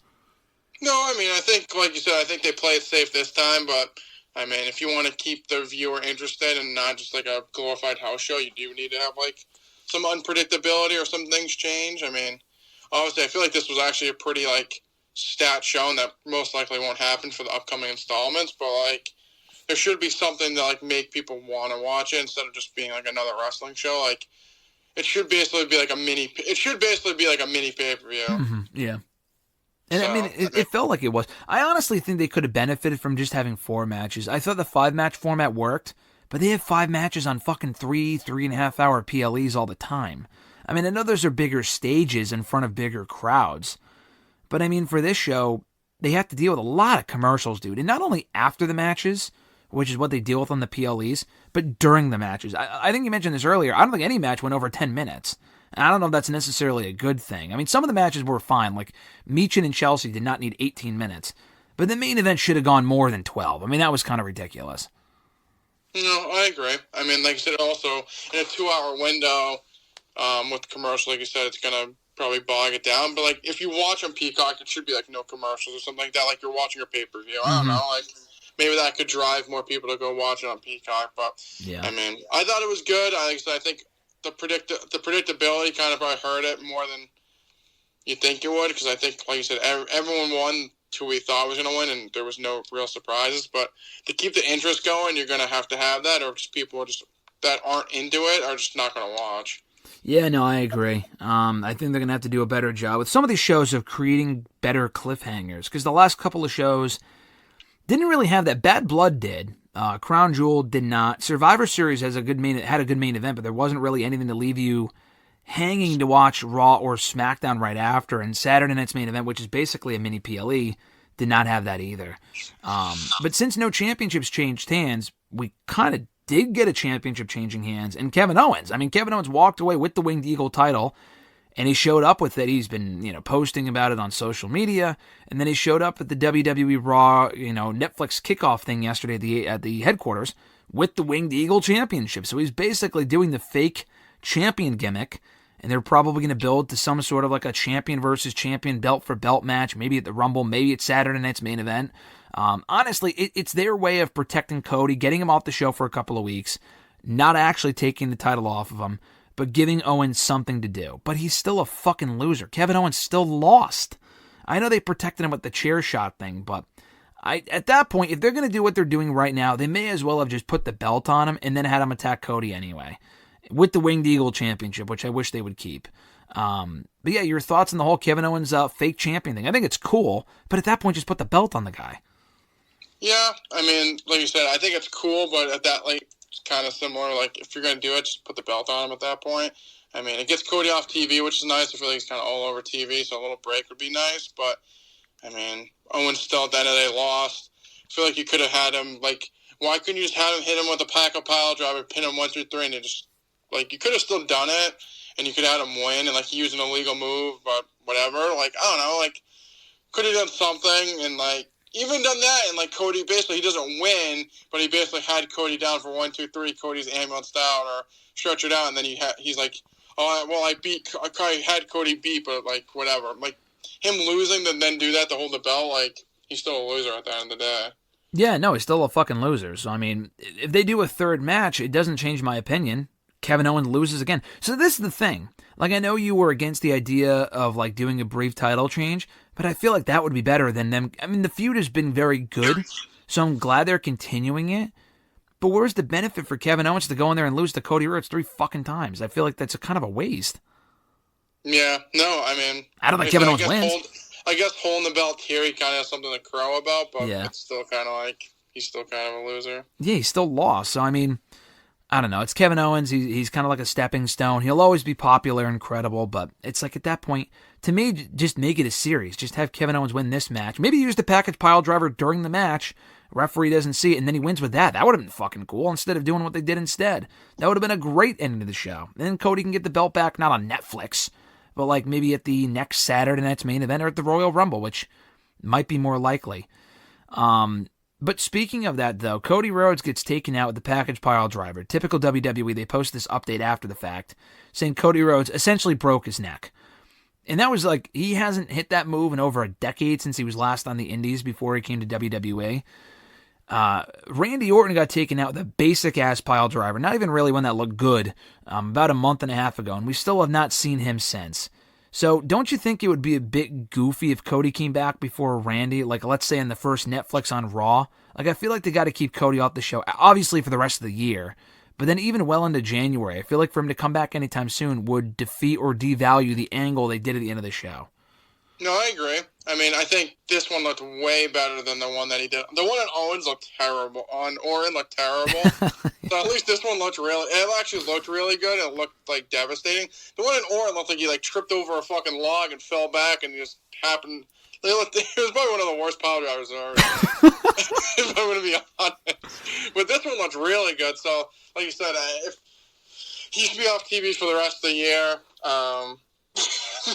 No, I mean, I think, like you said, I think they play it safe this time, but I mean, if you want to keep the viewer interested and not just a glorified house show, you do need to have some unpredictability or some things change. I mean, obviously, I feel like this was actually a pretty stat shown that most likely won't happen for the upcoming installments, but there should be something to make people want to watch it instead of just being another wrestling show. It should basically be a mini. It should basically be a mini pay-per-view. Mm-hmm. Yeah. And so, I mean, it felt like it was. I honestly think they could have benefited from just having 4 matches. I thought the 5-match format worked, but they have 5 matches on fucking 3.5 hour PLEs all the time. I mean, I know those are bigger stages in front of bigger crowds, but I mean, for this show, they have to deal with a lot of commercials, dude. And not only after the matches, which is what they deal with on the PLEs, but during the matches. I think you mentioned this earlier. I don't think any match went over 10 minutes. And I don't know if that's necessarily a good thing. I mean, some of the matches were fine. Meechin and Chelsea did not need 18 minutes. But the main event should have gone more than 12. I mean, that was kind of ridiculous. No, I agree. I mean, like I said, also, in a 2-hour window, With the commercial, like you said, it's going to probably bog it down. But, like, if you watch on Peacock, it should be, like, no commercials or something like that. Like, you're watching a pay-per-view. I don't know. Like, maybe that could drive more people to go watch it on Peacock. But, I mean, I thought it was good. I think the predictability kind of probably hurt it more than you think it would. Because I think, like you said, everyone won who we thought was going to win, and there was no real surprises. But to keep the interest going, you're going to have that, or just people are just that aren't into it are just not going to watch. Yeah, no, I agree. I think they're going to have to do a better job with some of these shows of creating better cliffhangers, because the last couple of shows didn't really have that. Bad Blood did. Crown Jewel did not. Survivor Series had a good main event, but there wasn't really anything to leave you hanging to watch Raw or SmackDown right after. And Saturday Night's main event, which is basically a mini PLE, did not have that either. But since no championships changed hands, we kind of did get a championship changing hands, and Kevin Owens. I mean, Kevin Owens walked away with the Winged Eagle title, and he showed up with it. He's been, posting about it on social media, and then he showed up at the WWE Raw, Netflix kickoff thing yesterday at the headquarters with the Winged Eagle Championship. So he's basically doing the fake champion gimmick, and they're probably going to build to some sort of like a champion versus champion belt for belt match, maybe at the Rumble, maybe at Saturday Night's main event. Honestly, it's their way of protecting Cody, getting him off the show for a couple of weeks, not actually taking the title off of him, but giving Owens something to do. But he's still a fucking loser. Kevin Owens still lost. I know they protected him with the chair shot thing, but at that point, if they're going to do what they're doing right now, they may as well have just put the belt on him and then had him attack Cody anyway, with the Winged Eagle Championship, which I wish they would keep. But yeah, your thoughts on the whole Kevin Owens fake champion thing? I think it's cool, but at that point, just put the belt on the guy. Yeah, I mean, like you said, I think it's cool, but at that, like, it's kind of similar. Like, if you're going to do it, just put the belt on him at that point. I mean, it gets Cody off TV, which is nice. I feel like he's kind of all over TV, so a little break would be nice. But, I mean, Owens still, at the end of the day, lost. I feel like you could have had him, like, why couldn't you just have him hit him with a pile driver, pin him 1, 2, 3, and it just, like, you could have still done it, and you could have had him win, and, like, use an illegal move, but whatever. Like, I don't know, like, could have done something, and, like, even done that, and, like, Cody, basically, he doesn't win, but he basically had Cody down for 1, 2, 3, Cody's ambulanced out, or stretchered out, and then he's like, oh, well, I had Cody beat, but, like, whatever. Like, him losing and then do that to hold the belt, like, he's still a loser at the end of the day. Yeah, no, he's still a fucking loser. So, I mean, if they do a third match, it doesn't change my opinion. Kevin Owens loses again. So this is the thing. Like, I know you were against the idea of, like, doing a brief title change, but I feel like that would be better than them. I mean, the feud has been very good, so I'm glad they're continuing it. But where's the benefit for Kevin Owens to go in there and lose to Cody Rhodes 3 fucking times? I feel like that's a kind of a waste. Yeah, no, I mean, I don't think Kevin Owens wins. I guess holding the belt here, he kind of has something to crow about, but it's still kind of like, he's still kind of a loser. Yeah, he's still lost. So, I mean, I don't know. It's Kevin Owens. He's kind of like a stepping stone. He'll always be popular and credible, but it's like at that point, to me, just make it a series. Just have Kevin Owens win this match. Maybe use the package pile driver during the match. Referee doesn't see it, and then he wins with that. That would have been fucking cool instead of doing what they did instead. That would have been a great ending to the show. And then Cody can get the belt back, not on Netflix, but like maybe at the next Saturday night's main event or at the Royal Rumble, which might be more likely. But speaking of that, though, Cody Rhodes gets taken out with the package pile driver. Typical WWE, they post this update after the fact, saying Cody Rhodes essentially broke his neck. And that was like, he hasn't hit that move in over a decade since he was last on the Indies before he came to WWE. Randy Orton got taken out with a basic-ass pile driver, not even really one that looked good, about a month and a half ago, and we still have not seen him since. So don't you think it would be a bit goofy if Cody came back before Randy, like let's say in the first Netflix on Raw? Like I feel like they got to keep Cody off the show, obviously for the rest of the year, but then even well into January, I feel like for him to come back anytime soon would defeat or devalue the angle they did at the end of the show. No, I agree. I mean, I think this one looked way better than the one that he did. The one on Owens looked terrible. On Orton looked terrible. So at least this one looked it actually looked really good. It looked, like, devastating. The one on Orton looked like he, like, tripped over a fucking log and fell back and just happened. It was probably one of the worst pile drivers I've ever seen. If I'm going to be honest. But this one looked really good. So, like you said, if he should be off TV for the rest of the year.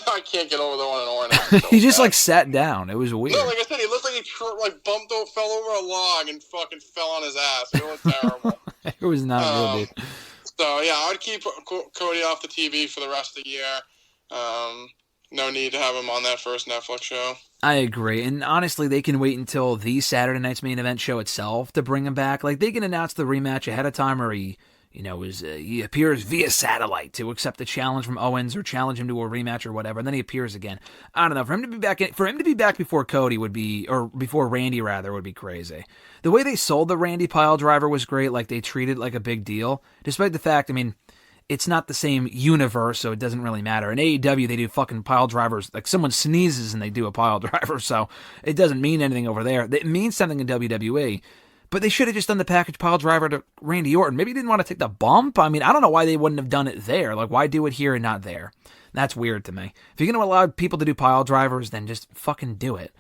I can't get over the one in Orton. He just like sat down. It was weird. No, like I said, he looked like he fell over a log and fucking fell on his ass. It looked terrible. It was not good, dude. So, yeah, I would keep Cody off the TV for the rest of the year. No need to have him on that first Netflix show. I agree. And honestly, they can wait until the Saturday night's main event show itself to bring him back. Like, they can announce the rematch ahead of time, or he appears via satellite to accept the challenge from Owens or challenge him to a rematch or whatever, and then he appears again. I don't know. For him to be back before Cody would be, or before Randy rather, would be crazy. The way they sold the Randy piledriver was great. Like, they treated it like a big deal, despite the fact, I mean, it's not the same universe, so it doesn't really matter. In AEW, they do fucking pile drivers. Like, someone sneezes and they do a pile driver, so it doesn't mean anything over there. It means something in WWE, but they should have just done the package pile driver to Randy Orton. Maybe he didn't want to take the bump. I mean, I don't know why they wouldn't have done it there. Like, why do it here and not there? That's weird to me. If you're going to allow people to do pile drivers, then just fucking do it.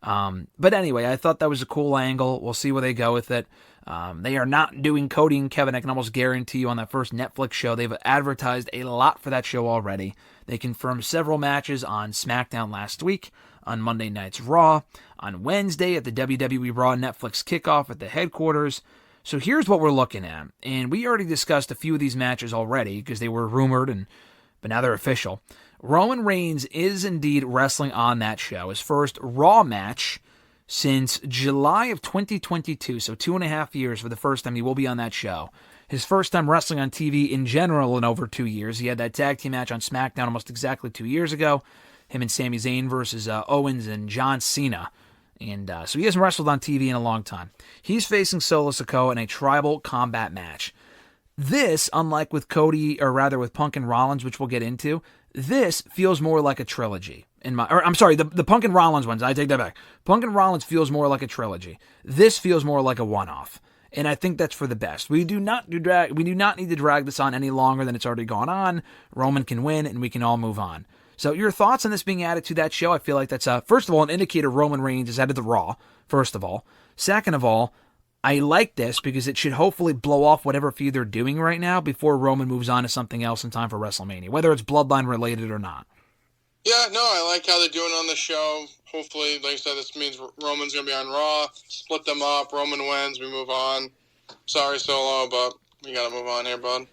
But anyway, I thought that was a cool angle. We'll see where they go with it. They are not doing Cody and Kevin. I can almost guarantee you on that first Netflix show. They've advertised a lot for that show already. They confirmed several matches on SmackDown last week, on Monday Night's Raw, on Wednesday at the WWE Raw Netflix kickoff at the headquarters. So here's what we're looking at. And we already discussed a few of these matches already because they were rumored, but now they're official. Roman Reigns is indeed wrestling on that show. His first Raw match since July of 2022, so 2.5 years for the first time he will be on that show. His first time wrestling on TV in general in over 2 years. He had that tag team match on SmackDown almost exactly 2 years ago. Him and Sami Zayn versus Owens and John Cena. And so he hasn't wrestled on TV in a long time. He's facing Solo Sikoa in a tribal combat match. This, unlike with Cody, or rather with Punk and Rollins, which we'll get into, this feels more like a trilogy. The Punk and Rollins ones, I take that back. Punk and Rollins feels more like a trilogy. This feels more like a one-off. And I think that's for the best. We do not need to drag this on any longer than it's already gone on. Roman can win, and we can all move on. So your thoughts on this being added to that show? I feel like that's, first of all, an indicator Roman Reigns is added to Raw, first of all. Second of all, I like this because it should hopefully blow off whatever feud they're doing right now before Roman moves on to something else in time for WrestleMania, whether it's bloodline related or not. Yeah, no, I like how they're doing on the show. Hopefully, like I said, this means Roman's going to be on Raw, split them up, Roman wins, we move on. Sorry, Solo, but we got to move on here, bud.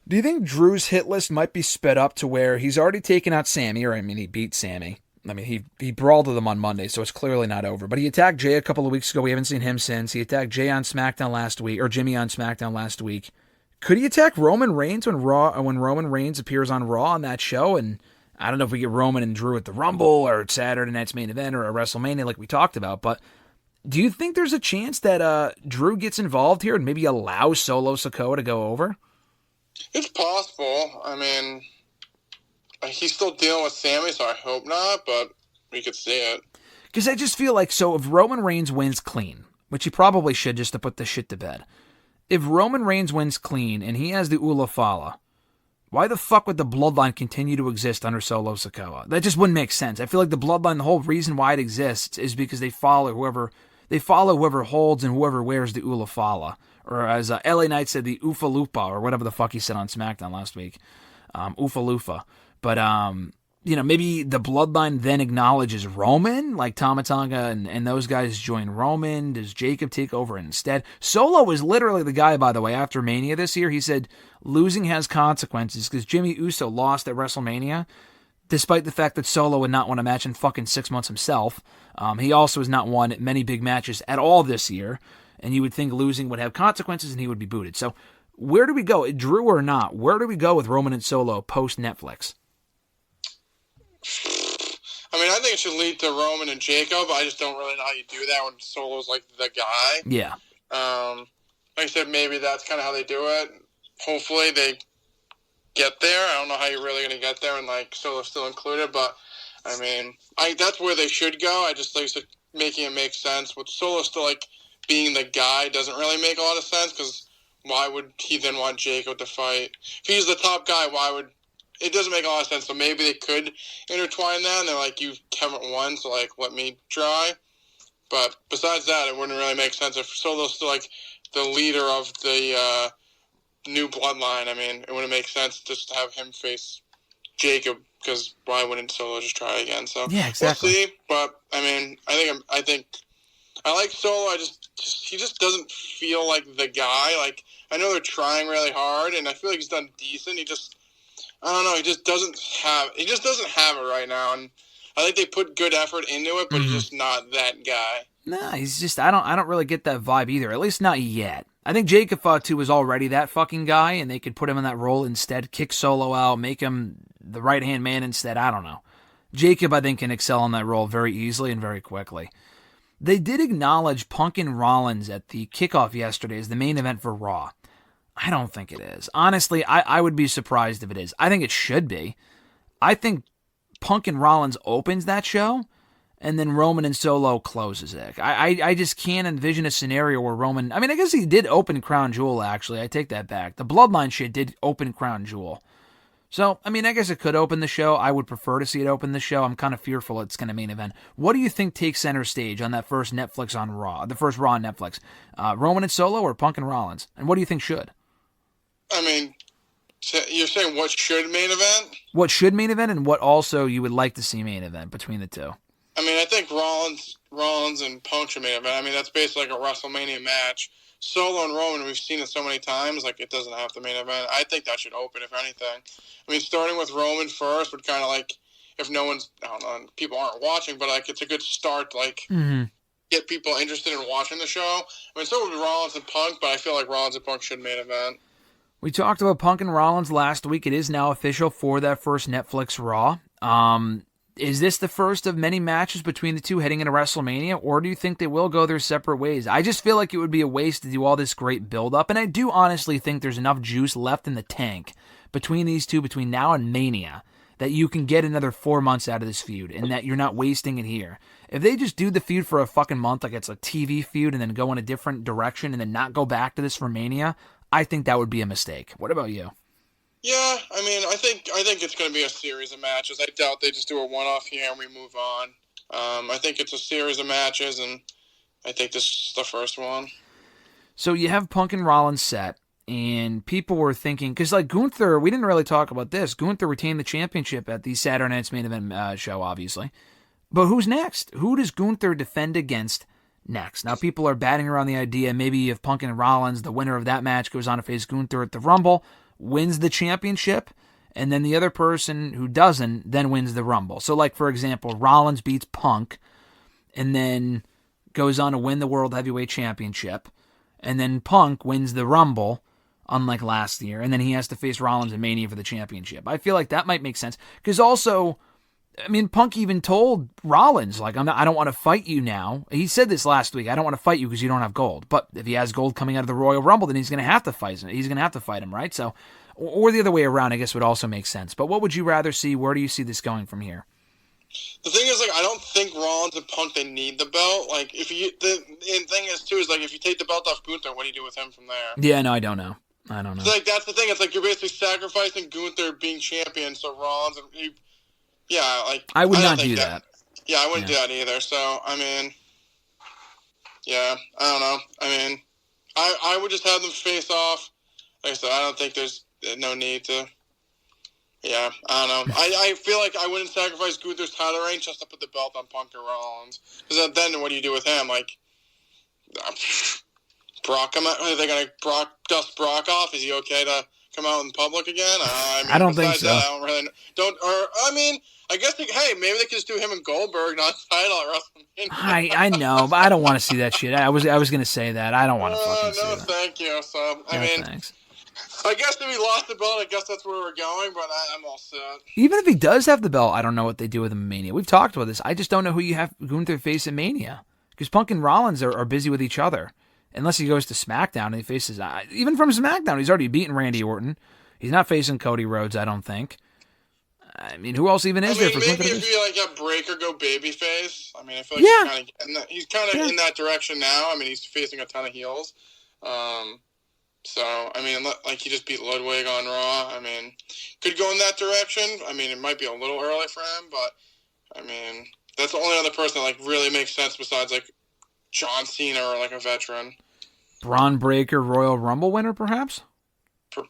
Do you think Drew's hit list might be sped up to where he's already taken out Sami, or I mean, he beat Sami. I mean, he brawled with him on Monday, so it's clearly not over. But he attacked Jay a couple of weeks ago. We haven't seen him since. He attacked Jay on SmackDown last week, or Jimmy on SmackDown last week. Could he attack Roman Reigns when Roman Reigns appears on Raw on that show? And I don't know if we get Roman and Drew at the Rumble, or at Saturday night's main event, or at WrestleMania like we talked about. But do you think there's a chance that Drew gets involved here and maybe allows Solo Sikoa to go over? It's possible. I mean, he's still dealing with Sami, so I hope not, but we could see it. Because I just feel like, so if Roman Reigns wins clean, which he probably should just to put this shit to bed, if Roman Reigns wins clean and he has the Ula Fala, why the fuck would the bloodline continue to exist under Solo Sikoa? That just wouldn't make sense. I feel like the bloodline, the whole reason why it exists is because they follow whoever holds and whoever wears the Ula Fala. Or as LA Knight said, the Ufa Lupa, or whatever the fuck he said on SmackDown last week. Ufa Lufa. But, maybe the bloodline then acknowledges Roman, like Tama Tonga and those guys join Roman. Does Jacob take over instead? Solo is literally the guy, by the way, after Mania this year. He said losing has consequences because Jimmy Uso lost at WrestleMania, despite the fact that Solo would not win a match in fucking 6 months himself. He also has not won many big matches at all this year. And you would think losing would have consequences and he would be booted. So where do we go? Drew or not, where do we go with Roman and Solo post-Netflix? I mean, I think it should lead to Roman and Jacob. I just don't really know how you do that when Solo's like the guy. Yeah. Like I said, maybe that's kind of how they do it. Hopefully they get there. I don't know how you're really going to get there and like Solo's still included, but I mean, that's where they should go. I just like I said, making it make sense. With Solo still like being the guy doesn't really make a lot of sense because why would he then want Jacob to fight? If he's the top guy, it doesn't make a lot of sense. So maybe they could intertwine that and they're like, you haven't won, so like, let me try. But besides that, it wouldn't really make sense if Solo's still like the leader of the new bloodline. I mean, it wouldn't make sense just to have him face Jacob because why wouldn't Solo just try again? So yeah, exactly. We'll see. But I mean, I think I like Solo. I just he just doesn't feel like the guy. Like, I know they're trying really hard, and I feel like he's done decent. I don't know, he just doesn't have it right now, and I think they put good effort into it, but he's just not that guy. Nah, he's just, I don't really get that vibe either, at least not yet. I think Jacob Fatu was already that fucking guy, and they could put him in that role instead, kick Solo out, make him the right-hand man instead, I don't know. Jacob, I think, can excel in that role very easily and very quickly. They did acknowledge Punk and Rollins at the kickoff yesterday as the main event for Raw. I don't think it is. Honestly, I would be surprised if it is. I think it should be. I think Punk and Rollins opens that show, and then Roman and Solo closes it. I just can't envision a scenario where Roman... I mean, I guess he did open Crown Jewel, actually. I take that back. The Bloodline shit did open Crown Jewel. So, I mean, I guess it could open the show. I would prefer to see it open the show. I'm kind of fearful it's going to main event. What do you think takes center stage on that first Netflix on Raw, the first Raw on Netflix? Roman and Solo or Punk and Rollins? And what do you think should? I mean, you're saying what should main event? What should main event, and what also you would like to see main event between the two? I mean, I think Rollins and Punk should main event. I mean, that's basically like a WrestleMania match. Solo and Roman, we've seen it so many times, like, it doesn't have to main event. I think that should open, if anything. I mean, starting with Roman first would kind of, like, if no one's, I don't know, people aren't watching, but, like, it's a good start to, like, get people interested in watching the show. I mean, so would Rollins and Punk, but I feel like Rollins and Punk should main event. We talked about Punk and Rollins last week. It is now official for that first Netflix Raw. Is this the first of many matches between the two heading into WrestleMania, or do you think they will go their separate ways? I just feel like it would be a waste to do all this great build-up, and I do honestly think there's enough juice left in the tank between these two, between now and Mania, that you can get another 4 months out of this feud, and that you're not wasting it here. If they just do the feud for a fucking month, like it's a TV feud, and then go in a different direction, and then not go back to this for Mania, I think that would be a mistake. What about you? Yeah, I mean, I think it's going to be a series of matches. I doubt they just do a one-off here and we move on. I think it's a series of matches, and I think this is the first one. So you have Punk and Rollins set, and people were thinking, because like Gunther, we didn't really talk about this. Gunther retained the championship at the Saturday Night's Main Event show, obviously. But who's next? Who does Gunther defend against next? Now, people are batting around the idea maybe if Punk and Rollins, the winner of that match, goes on to face Gunther at the Rumble, wins the championship, and then the other person who doesn't then wins the Rumble. So, like, for example, Rollins beats Punk, and then goes on to win the World Heavyweight Championship, and then Punk wins the Rumble, unlike last year, and then he has to face Rollins in Mania for the championship. I feel like that might make sense, because also, I mean, Punk even told Rollins, like, I don't want to fight you now. He said this last week, I don't want to fight you because you don't have gold. But if he has gold coming out of the Royal Rumble, then he's going to have to fight him. He's going to have to fight him, right? So, or the other way around, I guess, would also make sense. But what would you rather see? Where do you see this going from here? The thing is, like, I don't think Rollins and Punk, they need the belt. Like, the thing is, too, is, like, if you take the belt off Gunther, what do you do with him from there? Yeah, no, I don't know. So, like, that's the thing. It's like you're basically sacrificing Gunther being champion, so Rollins and yeah, like, I would not do that. Yeah, I wouldn't do that either. So, I mean, yeah, I don't know. I mean, I would just have them face off. Like I said, I don't think there's no need to. Yeah, I don't know. I feel like I wouldn't sacrifice Gunther's title reign just to put the belt on Punk or Rollins. Because then what do you do with him? Like, Brock, are they going to dust Brock off? Is he okay to come out in public again? I don't think so. I don't really I guess maybe they could just do him and Goldberg, not title at WrestleMania. I know, but I don't want to see that shit. I was going to say that. I don't want to fucking see that. No, thank you. So, I mean, thanks. I guess if he lost the belt, I guess that's where we're going, but I'm all set. Even if he does have the belt, I don't know what they do with him in Mania. We've talked about this. I just don't know who you have Gunther face in Mania. Because Punk and Rollins are busy with each other. Unless he goes to SmackDown and he faces... even from SmackDown, he's already beaten Randy Orton. He's not facing Cody Rhodes, I don't think. I mean, who else even is there for Gunther? Maybe if you have Breakker go babyface. I mean, I feel like he's kind of in that direction now. I mean, he's facing a ton of heels. So, I mean, like, he just beat Ludwig on Raw. I mean, could go in that direction. I mean, it might be a little early for him, but, I mean, that's the only other person that, like, really makes sense besides, like, John Cena or, like, a veteran. Braun Breaker Royal Rumble winner, perhaps?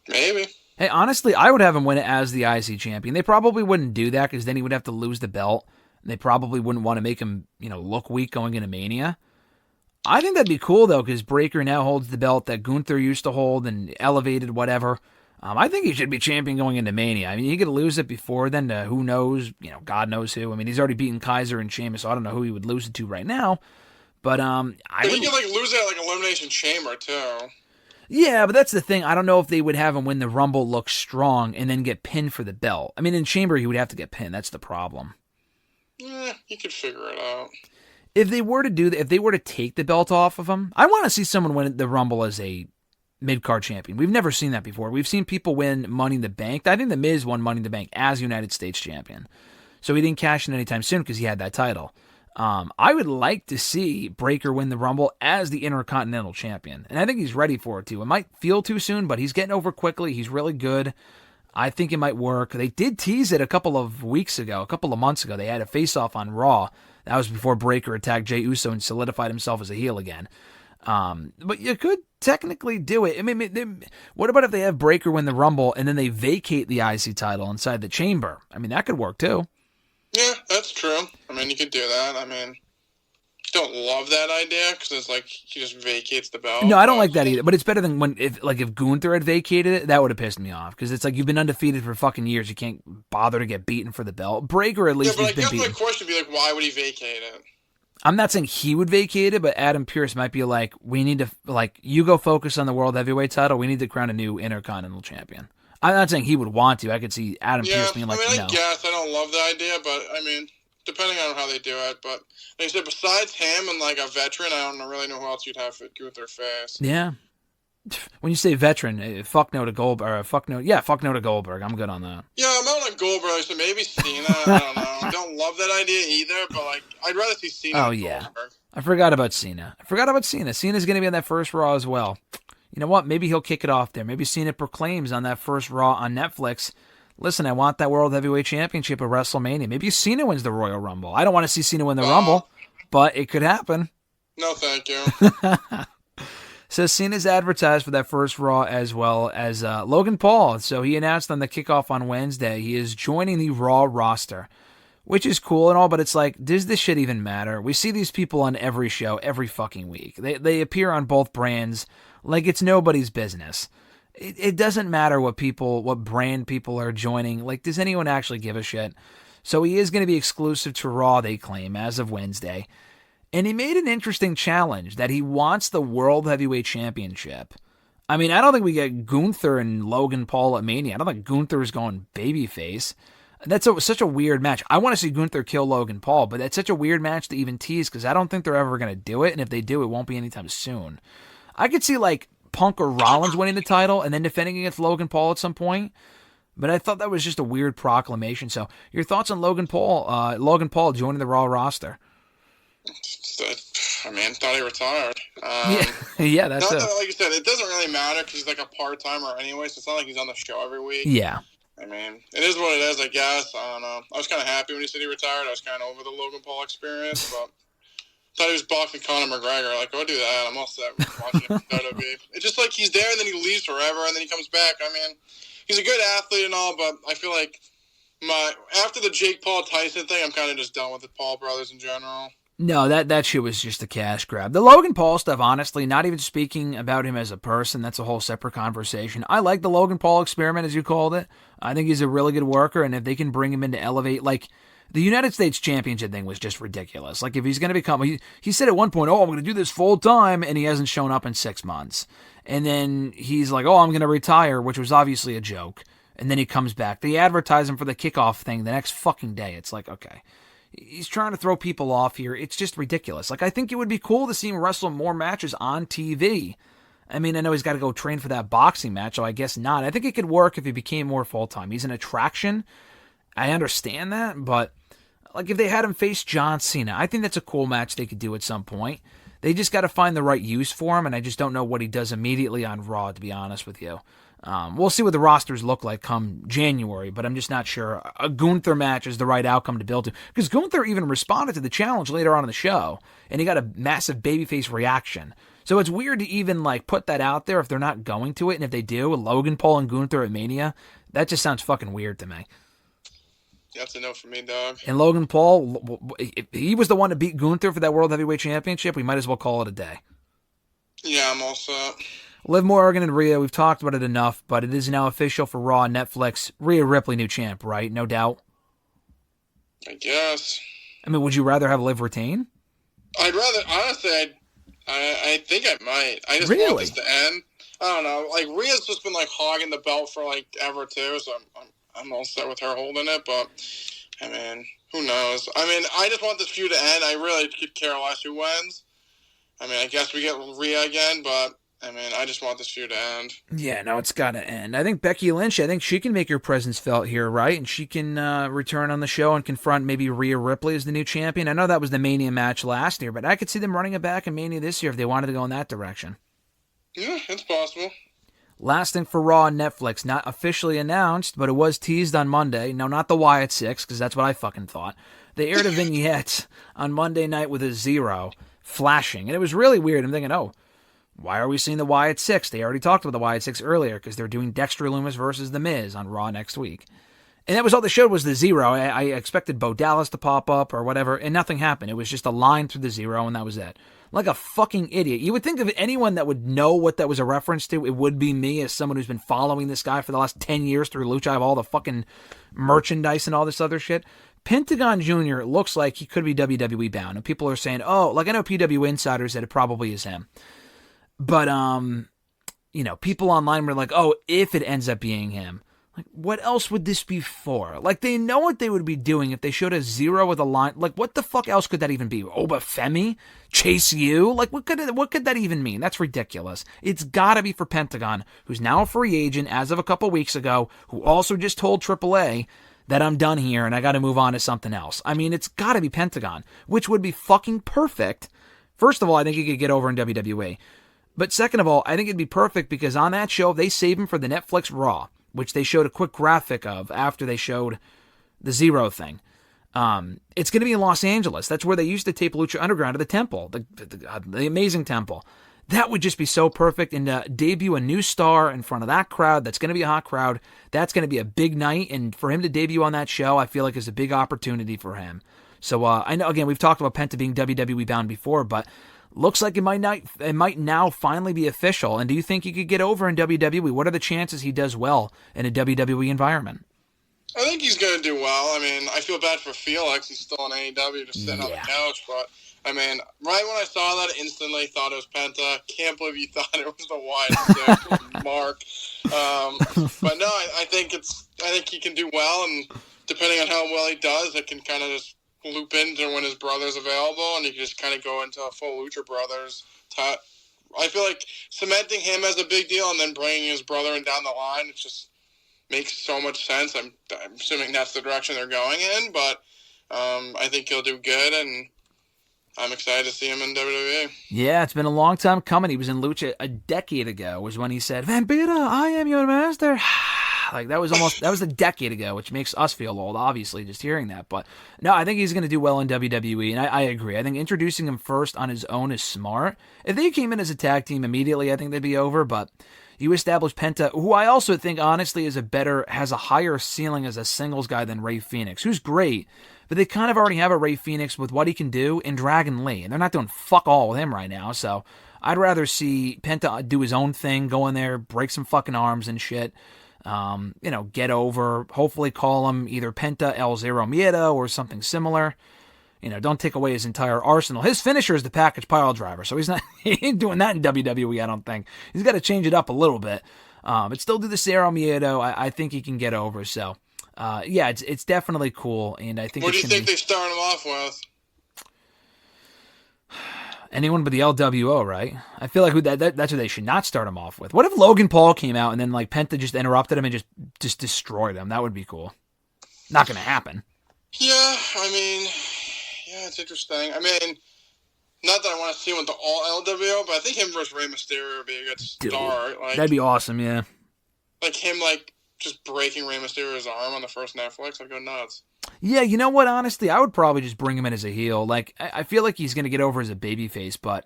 Maybe. Hey, honestly, I would have him win it as the IC champion. They probably wouldn't do that because then he would have to lose the belt. They probably wouldn't want to make him, look weak going into Mania. I think that'd be cool, though, because Breakker now holds the belt that Gunther used to hold and elevated, whatever. I think he should be champion going into Mania. I mean, he could lose it before then to who knows, God knows who. I mean, he's already beaten Kaiser and Sheamus, so I don't know who he would lose it to right now. But he could lose it at Elimination Chamber too. Yeah, but that's the thing. I don't know if they would have him win the Rumble, look strong, and then get pinned for the belt. I mean, in Chamber he would have to get pinned. That's the problem. Yeah, you could figure it out. If they were to take the belt off of him, I want to see someone win the Rumble as a mid-card champion. We've never seen that before. We've seen people win Money in the Bank. I think The Miz won Money in the Bank as United States champion. So he didn't cash in anytime soon because he had that title. I would like to see Breakker win the Rumble as the Intercontinental Champion. And I think he's ready for it too. It might feel too soon, but he's getting over quickly. He's really good. I think it might work. They did tease it a couple of months ago. They had a face-off on Raw. That was before Breakker attacked Jey Uso and solidified himself as a heel again. But you could technically do it. I mean, what about if they have Breakker win the Rumble and then they vacate the IC title inside the Chamber? I mean, that could work too. Yeah, that's true. I mean, you could do that. I mean, don't love that idea because it's like he just vacates the belt. No, I don't like that either. But it's better than if Gunther had vacated it. That would have pissed me off because it's like you've been undefeated for fucking years. You can't bother to get beaten for the belt. Breakker at least has been beaten. Yeah, but I guess my question would be like, why would he vacate it? I'm not saying he would vacate it, but Adam Pearce might be like, we need to you go focus on the World Heavyweight title. We need to crown a new Intercontinental Champion. I'm not saying he would want to. I could see Adam Pearce being like, no. I guess I don't love the idea, but I mean, depending on how they do it. But like I said, besides him and like a veteran, I don't really know who else you'd have for Gunther face. Yeah. When you say veteran, fuck no to Goldberg. Fuck no to Goldberg. I'm good on that. Yeah, I'm out on Goldberg, so maybe Cena. I don't know. I don't love that idea either, but like, I'd rather see Cena. Oh yeah, Goldberg. I forgot about Cena. Cena's going to be on that first Raw as well. You know what? Maybe he'll kick it off there. Maybe Cena proclaims on that first Raw on Netflix, listen, I want that World Heavyweight Championship at WrestleMania. Maybe Cena wins the Royal Rumble. I don't want to see Cena win the Rumble, but it could happen. No, thank you. So Cena's advertised for that first Raw as well as Logan Paul. So he announced on the kickoff on Wednesday he is joining the Raw roster, which is cool and all, but it's like, does this shit even matter? We see these people on every show every fucking week. They appear on both brands like it's nobody's business. It doesn't matter what brand people are joining. Like, does anyone actually give a shit? So he is going to be exclusive to Raw, they claim, as of Wednesday. And he made an interesting challenge that he wants the World Heavyweight Championship. I mean, I don't think we get Gunther and Logan Paul at Mania. I don't think Gunther's going babyface. That's such a weird match. I want to see Gunther kill Logan Paul, but that's such a weird match to even tease because I don't think they're ever going to do it. And if they do, it won't be anytime soon. I could see like Punk or Rollins winning the title and then defending against Logan Paul at some point. But I thought that was just a weird proclamation. So your thoughts on Logan Paul joining the Raw roster? I mean, thought he retired. Yeah, that's it. Like you said, it doesn't really matter because he's like a part-timer anyway, so it's not like he's on the show every week. Yeah. I mean, it is what it is, I guess. I don't know. I was kind of happy when he said he retired. I was kind of over the Logan Paul experience, but thought he was boxing Conor McGregor. Like, go do that. I'm all set with watching him WWE. It's just like he's there and then he leaves forever and then he comes back. I mean, he's a good athlete and all, but I feel like after the Jake Paul Tyson thing, I'm kind of just done with the Paul brothers in general. No, that shit was just a cash grab. The Logan Paul stuff, honestly, not even speaking about him as a person, that's a whole separate conversation. I like the Logan Paul experiment, as you called it. I think he's a really good worker, and if they can bring him in to elevate, like, the United States Championship thing was just ridiculous. Like, if he's going to become, he said at one point, I'm going to do this full time, and he hasn't shown up in 6 months. And then he's like, I'm going to retire, which was obviously a joke. And then he comes back. They advertise him for the kickoff thing the next fucking day. It's like, okay. He's trying to throw people off here. It's just ridiculous. Like, I think it would be cool to see him wrestle more matches on TV. I mean, I know he's got to go train for that boxing match, so I guess not. I think it could work if he became more full-time. He's an attraction. I understand that, but like if they had him face John Cena, I think that's a cool match they could do at some point. They just got to find the right use for him, and I just don't know what he does immediately on Raw, to be honest with you. We'll see what the rosters look like come January, but I'm just not sure a Gunther match is the right outcome to build to. Because Gunther even responded to the challenge later on in the show, and he got a massive babyface reaction. So it's weird to even like put that out there if they're not going to it, and if they do, Logan Paul and Gunther at Mania, that just sounds fucking weird to me. That's a no for me, dog. And Logan Paul, if he was the one to beat Gunther for that World Heavyweight Championship, we might as well call it a day. Yeah, I'm all set. Liv Morgan and Rhea, we've talked about it enough, but it is now official for Raw and Netflix. Rhea Ripley, new champ, right? No doubt. I guess. I mean, would you rather have Liv retain? I'd rather, honestly, I think I might. I just really? want this to end. I don't know. Like, Rhea's just been, like, hogging the belt for, like, ever, too, so I'm all set with her holding it, but, I mean, who knows? I mean, I just want this feud to end. I really could care less who wins. I mean, I guess we get Rhea again, but, I mean, I just want this feud to end. Yeah, no, it's got to end. I think Becky Lynch, I think she can make her presence felt here, right? And she can return on the show and confront maybe Rhea Ripley as the new champion. I know that was the Mania match last year, but I could see them running it back in Mania this year if they wanted to go in that direction. Yeah, it's possible. Last thing for Raw and Netflix, not officially announced, but it was teased on Monday. No, not the Wyatt Six, because that's what I fucking thought. They aired a vignette on Monday night with a 0 flashing, and it was really weird. I'm thinking, oh, why are we seeing the Wyatt Six? They already talked about the Wyatt Six earlier because they're doing Dexter Lumis versus The Miz on Raw next week. And that was all they showed was the 0. I expected Bo Dallas to pop up or whatever, and nothing happened. It was just a line through the 0, and that was it. Like a fucking idiot. You would think of anyone that would know what that was a reference to, it would be me as someone who's been following this guy for the last 10 years through Lucha. I have all the fucking merchandise and all this other shit. Pentagon Jr. looks like he could be WWE bound, and people are saying, oh, like I know PW Insiders that it probably is him. But, you know, people online were like, oh, if it ends up being him. Like, what else would this be for? Like, they know what they would be doing if they showed a 0 with a line. Like, what the fuck else could that even be? Obafemi? Chase U? Like, what could that even mean? That's ridiculous. It's gotta be for Pentagon, who's now a free agent as of a couple weeks ago, who also just told AAA that I'm done here and I gotta move on to something else. I mean, it's gotta be Pentagon, which would be fucking perfect. First of all, I think he could get over in WWE. But second of all, I think it'd be perfect because on that show, they save him for the Netflix Raw, which they showed a quick graphic of after they showed the 0 thing. It's going to be in Los Angeles. That's where they used to tape Lucha Underground at the Temple, the amazing Temple. That would just be so perfect. And to debut a new star in front of that crowd, that's going to be a hot crowd. That's going to be a big night. And for him to debut on that show, I feel like is a big opportunity for him. So I know, again, we've talked about Penta being WWE bound before, but looks like it might now finally be official. And do you think he could get over in WWE? What are the chances he does well in a WWE environment? I think he's going to do well. I mean, I feel bad for Felix. He's still in AEW just sitting on the couch. But, I mean, right when I saw that, I instantly thought it was Penta. Can't believe you thought it was the Wyatt Mark. But no, I think he can do well. And depending on how well he does, it can kind of just loop into when his brother's available, and you can just kind of go into a full Lucha Brothers type. I feel like cementing him as a big deal and then bringing his brother in down the line, it just makes so much sense. I'm assuming that's the direction they're going in, but I think he'll do good, and I'm excited to see him in WWE. Yeah, it's been a long time coming. He was in Lucha a decade ago, was when he said, Vampira, I am your master. Like, that was a decade ago, which makes us feel old, obviously, just hearing that. But, no, I think he's going to do well in WWE, and I agree. I think introducing him first on his own is smart. If they came in as a tag team immediately, I think they'd be over, but you establish Penta, who I also think, honestly, has a higher ceiling as a singles guy than Rey Fenix, who's great, but they kind of already have a Rey Fenix with what he can do in Dragon Lee, and they're not doing fuck all with him right now, so I'd rather see Penta do his own thing, go in there, break some fucking arms and shit, get over, hopefully call him either Penta El Zero Miedo or something similar. Don't take away his entire arsenal. His finisher is the package pile driver, so he ain't doing that in WWE, I don't think. He's got to change it up a little bit. But still do the Zero Miedo. I think he can get over, so it's definitely cool, and I think what do you think they start him off with? Anyone but the LWO, right? I feel like that's what they should not start him off with. What if Logan Paul came out and then like Penta just interrupted him and just destroyed him? That would be cool. Not going to happen. Yeah, it's interesting. I mean, not that I want to see him with the all LWO, but I think him versus Rey Mysterio would be a good start. Like, that'd be awesome, yeah. Like him, just breaking Rey Mysterio's arm on the first Netflix, I'd go nuts. Yeah, you know what? Honestly, I would probably just bring him in as a heel. Like, I feel like he's going to get over as a babyface, but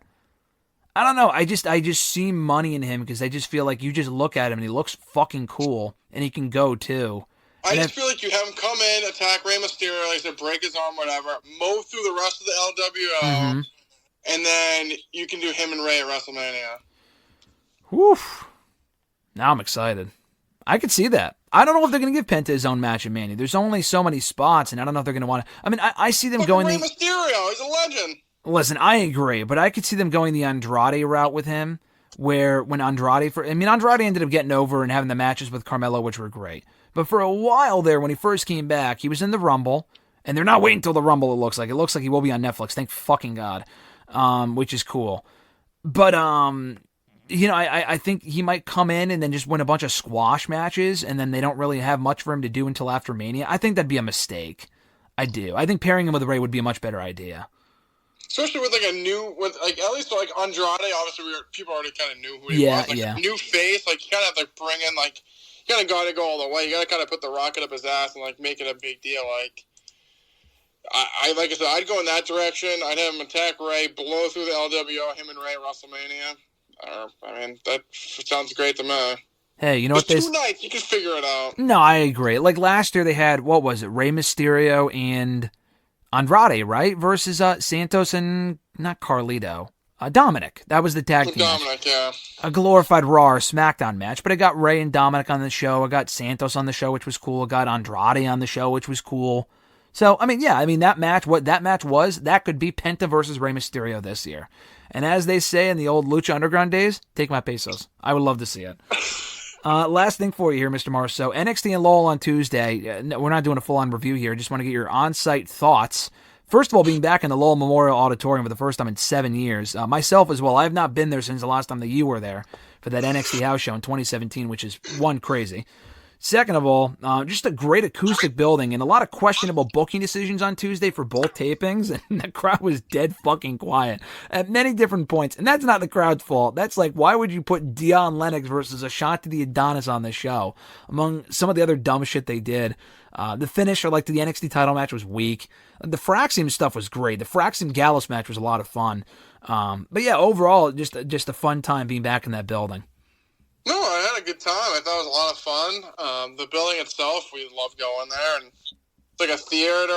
I don't know. I just see money in him because I just feel like you just look at him and he looks fucking cool, and he can go too. I just feel like you have him come in, attack Rey Mysterio, like I said, break his arm, whatever, mow through the rest of the LWO, and then you can do him and Rey at WrestleMania. Woof. Now I'm excited. I could see that. I don't know if they're going to give Penta his own match at Mania. There's only so many spots, and I don't know if they're going to want to... I mean, I see them going... Rey Mysterio, he's a legend. Listen, I agree, but I could see them going the Andrade route with him, where when Andrade... Andrade ended up getting over and having the matches with Carmelo, which were great. But for a while there, when he first came back, he was in the Rumble, and they're not waiting until the Rumble, it looks like. It looks like he will be on Netflix, thank fucking God, which is cool. But, I think he might come in and then just win a bunch of squash matches, and then they don't really have much for him to do until after Mania. I think that'd be a mistake. I do. I think pairing him with Rey would be a much better idea. Especially with at least Andrade, obviously people already kind of knew who he was. A new face, you kind of have to bring in, you kind of got to go all the way. You got to kind of put the rocket up his ass and, make it a big deal. Like I said, I'd go in that direction. I'd have him attack Rey, blow through the LWO, him and Rey at WrestleMania. That sounds great to me. Hey, you know what? 2 nights, you can figure it out. No, I agree. Last year they had, what was it, Rey Mysterio and Andrade, right? Versus Santos and, not Carlito, Dominic. That was the tag team Dominic, yeah. A glorified Raw or SmackDown match, but I got Rey and Dominic on the show. I got Santos on the show, which was cool. I got Andrade on the show, which was cool. So, that match, what that match was, that could be Penta versus Rey Mysterio this year. And as they say in the old Lucha Underground days, take my pesos. I would love to see it. Last thing for you here, Mr. Marceau. NXT and Lowell on Tuesday. We're not doing a full-on review here. Just want to get your on-site thoughts. First of all, being back in the Lowell Memorial Auditorium for the first time in 7 years. Myself as well. I have not been there since the last time that you were there for that NXT house show in 2017, which is one crazy. Second of all, just a great acoustic building and a lot of questionable booking decisions on Tuesday for both tapings, and the crowd was dead fucking quiet at many different points. And that's not the crowd's fault. That's why would you put Dion Lennox versus Ashanti the Adonis on the show, among some of the other dumb shit they did? The finish, or the NXT title match, was weak. The Fraxium stuff was great. The Fraxium Gallus match was a lot of fun. But yeah, overall, just a fun time being back in that building. No, I had a good time. I thought it was a lot of fun. The building itself, we love going there, and it's like a theater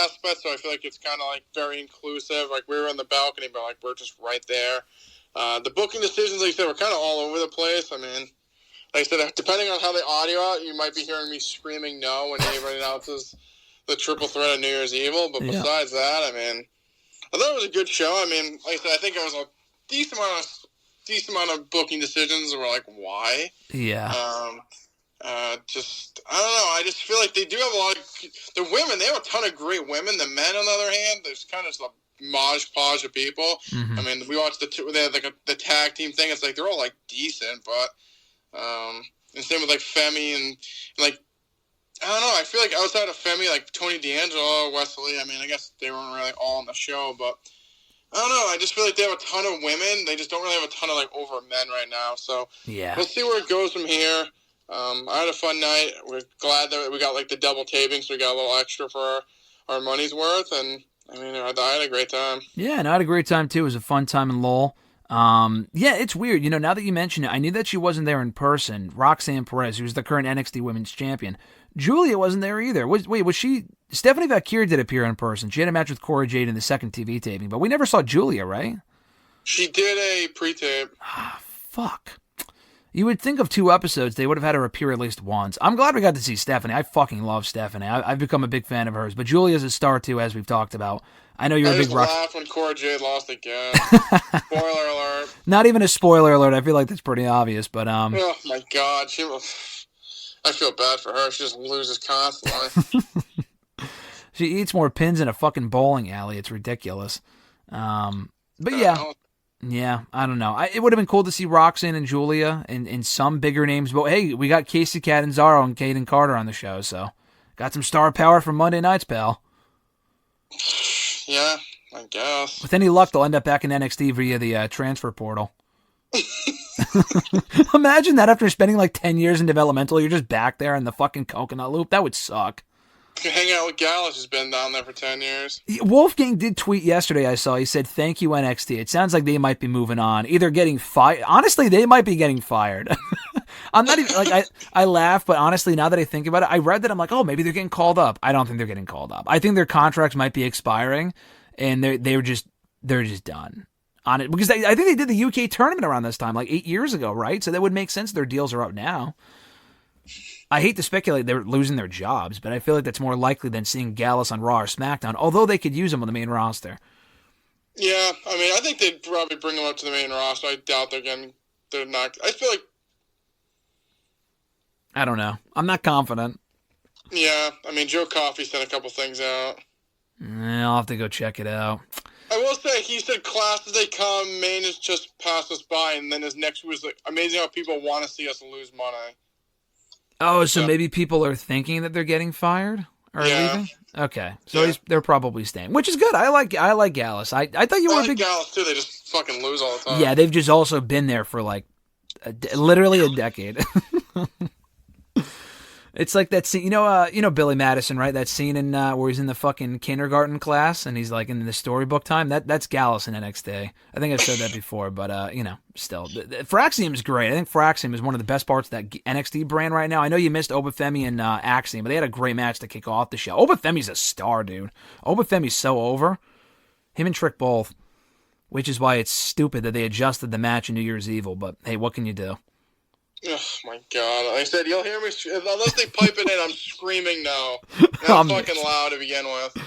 aspect, so I feel like it's kind of very inclusive. We were in the balcony, but we're just right there. The booking decisions, like you said, were kind of all over the place. Like I said, depending on how they audio out, you might be hearing me screaming no when anybody announces the triple threat of New Year's Evil. But besides that, I thought it was a good show. Like I said, I think it was a decent amount of booking decisions were why? Yeah. I don't know. I just feel like they do have a lot of the women. They have a ton of great women. The men, on the other hand, there's kind of a modge podge of people. Mm-hmm. We watched they had the tag team thing. It's they're all decent, but and same with Femi and I don't know. I feel like outside of Femi, Tony D'Angelo, Wesley. I guess they weren't really all on the show, but. I don't know. I just feel like they have a ton of women. They just don't really have a ton of over men right now. So we'll see where it goes from here. I had a fun night. We're glad that we got the double taping, so we got a little extra for our money's worth. And I had a great time. Yeah, and I had a great time too. It was a fun time in Lowell. It's weird. Now that you mention it, I knew that she wasn't there in person. Roxanne Perez, who's the current NXT Women's Champion. Julia wasn't there either. Was she? Stephanie Valkyrie did appear in person. She had a match with Cora Jade in the second TV taping, but we never saw Julia, right? She did a pre-tape. Fuck. You would think of 2 episodes, they would have had her appear at least once. I'm glad we got to see Stephanie. I fucking love Stephanie. I've become a big fan of hers, but Julia's a star too, as we've talked about. I know you're a big rock. I just laughed when Cora Jade lost again. Spoiler alert. Not even a spoiler alert. I feel like that's pretty obvious, but Oh my God, I feel bad for her. She just loses constantly. She eats more pins in a fucking bowling alley. It's ridiculous. But yeah, I don't know. It would have been cool to see Roxanne and Julia and some bigger names. But hey, we got Casey Catanzaro and Kaden Carter on the show, so got some star power for Monday nights, pal. Yeah, I guess. With any luck, they'll end up back in NXT via the transfer portal. Imagine that after spending 10 years in developmental, you're just back there in the fucking coconut loop. That would suck. Hang out with Gallus, who's been down there for 10 years. Wolfgang did tweet yesterday, I saw. He said, "Thank you, NXT." It sounds like they might be moving on. Either getting fired. Honestly, they might be getting fired. I'm not even like I laugh, but honestly, now that I think about it, I read that I'm like, oh, maybe they're getting called up. I don't think they're getting called up. I think their contracts might be expiring, and they're just done on it because I think they did the UK tournament around this time, like 8 years ago, right? So that would make sense. Their deals are out now. I hate to speculate they're losing their jobs, but I feel like that's more likely than seeing Gallus on Raw or SmackDown, although they could use them on the main roster. Yeah, I mean, I think they'd probably bring them up to the main roster. I doubt they're not. I feel like... I don't know. I'm not confident. Yeah, I mean, Joe Coffey sent a couple things out. I'll have to go check it out. I will say, he said class as they come, main is just pass us by, and then his next was like, amazing how people want to see us lose money. Oh, so maybe people are thinking that they're getting fired or leaving? Okay, so they're probably staying, which is good. I like Gallus. I thought you were a big Gallus too. They just fucking lose all the time. Yeah, they've just also been there for like literally a decade. It's like that scene, you know Billy Madison, right? That scene in where he's in the fucking kindergarten class and he's like in the storybook time. That's Gallus in NXT. I think I've said that before, but still, Fraxium is great. I think Fraxium is one of the best parts of that NXT brand right now. I know you missed Obafemi and Axiom, but they had a great match to kick off the show. Obafemi's a star, dude. Obafemi's so over. Him and Trick both, which is why it's stupid that they adjusted the match in New Year's Evil. But hey, what can you do? Oh, my God. Like I said, you'll hear me, unless they pipe it in, I'm screaming no. I'm fucking loud to begin with.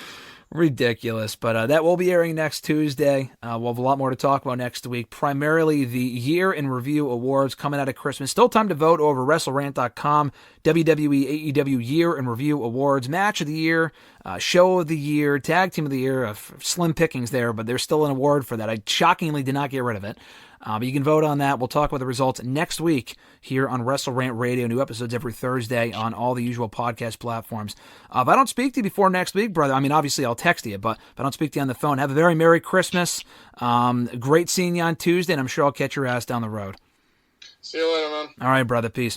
Ridiculous, but that will be airing next Tuesday. We'll have a lot more to talk about next week. Primarily the Year in Review Awards coming out of Christmas. Still time to vote over WrestleRant.com. WWE AEW Year in Review Awards. Match of the Year, Show of the Year, Tag Team of the Year. Slim pickings there, but there's still an award for that. I shockingly did not get rid of it. But you can vote on that. We'll talk about the results next week here on WrestleRant Radio. New episodes every Thursday on all the usual podcast platforms. If I don't speak to you before next week, brother, I mean, obviously I'll text you, but if I don't speak to you on the phone, have a very Merry Christmas. Great seeing you on Tuesday, and I'm sure I'll catch your ass down the road. See you later, man. All right, brother. Peace.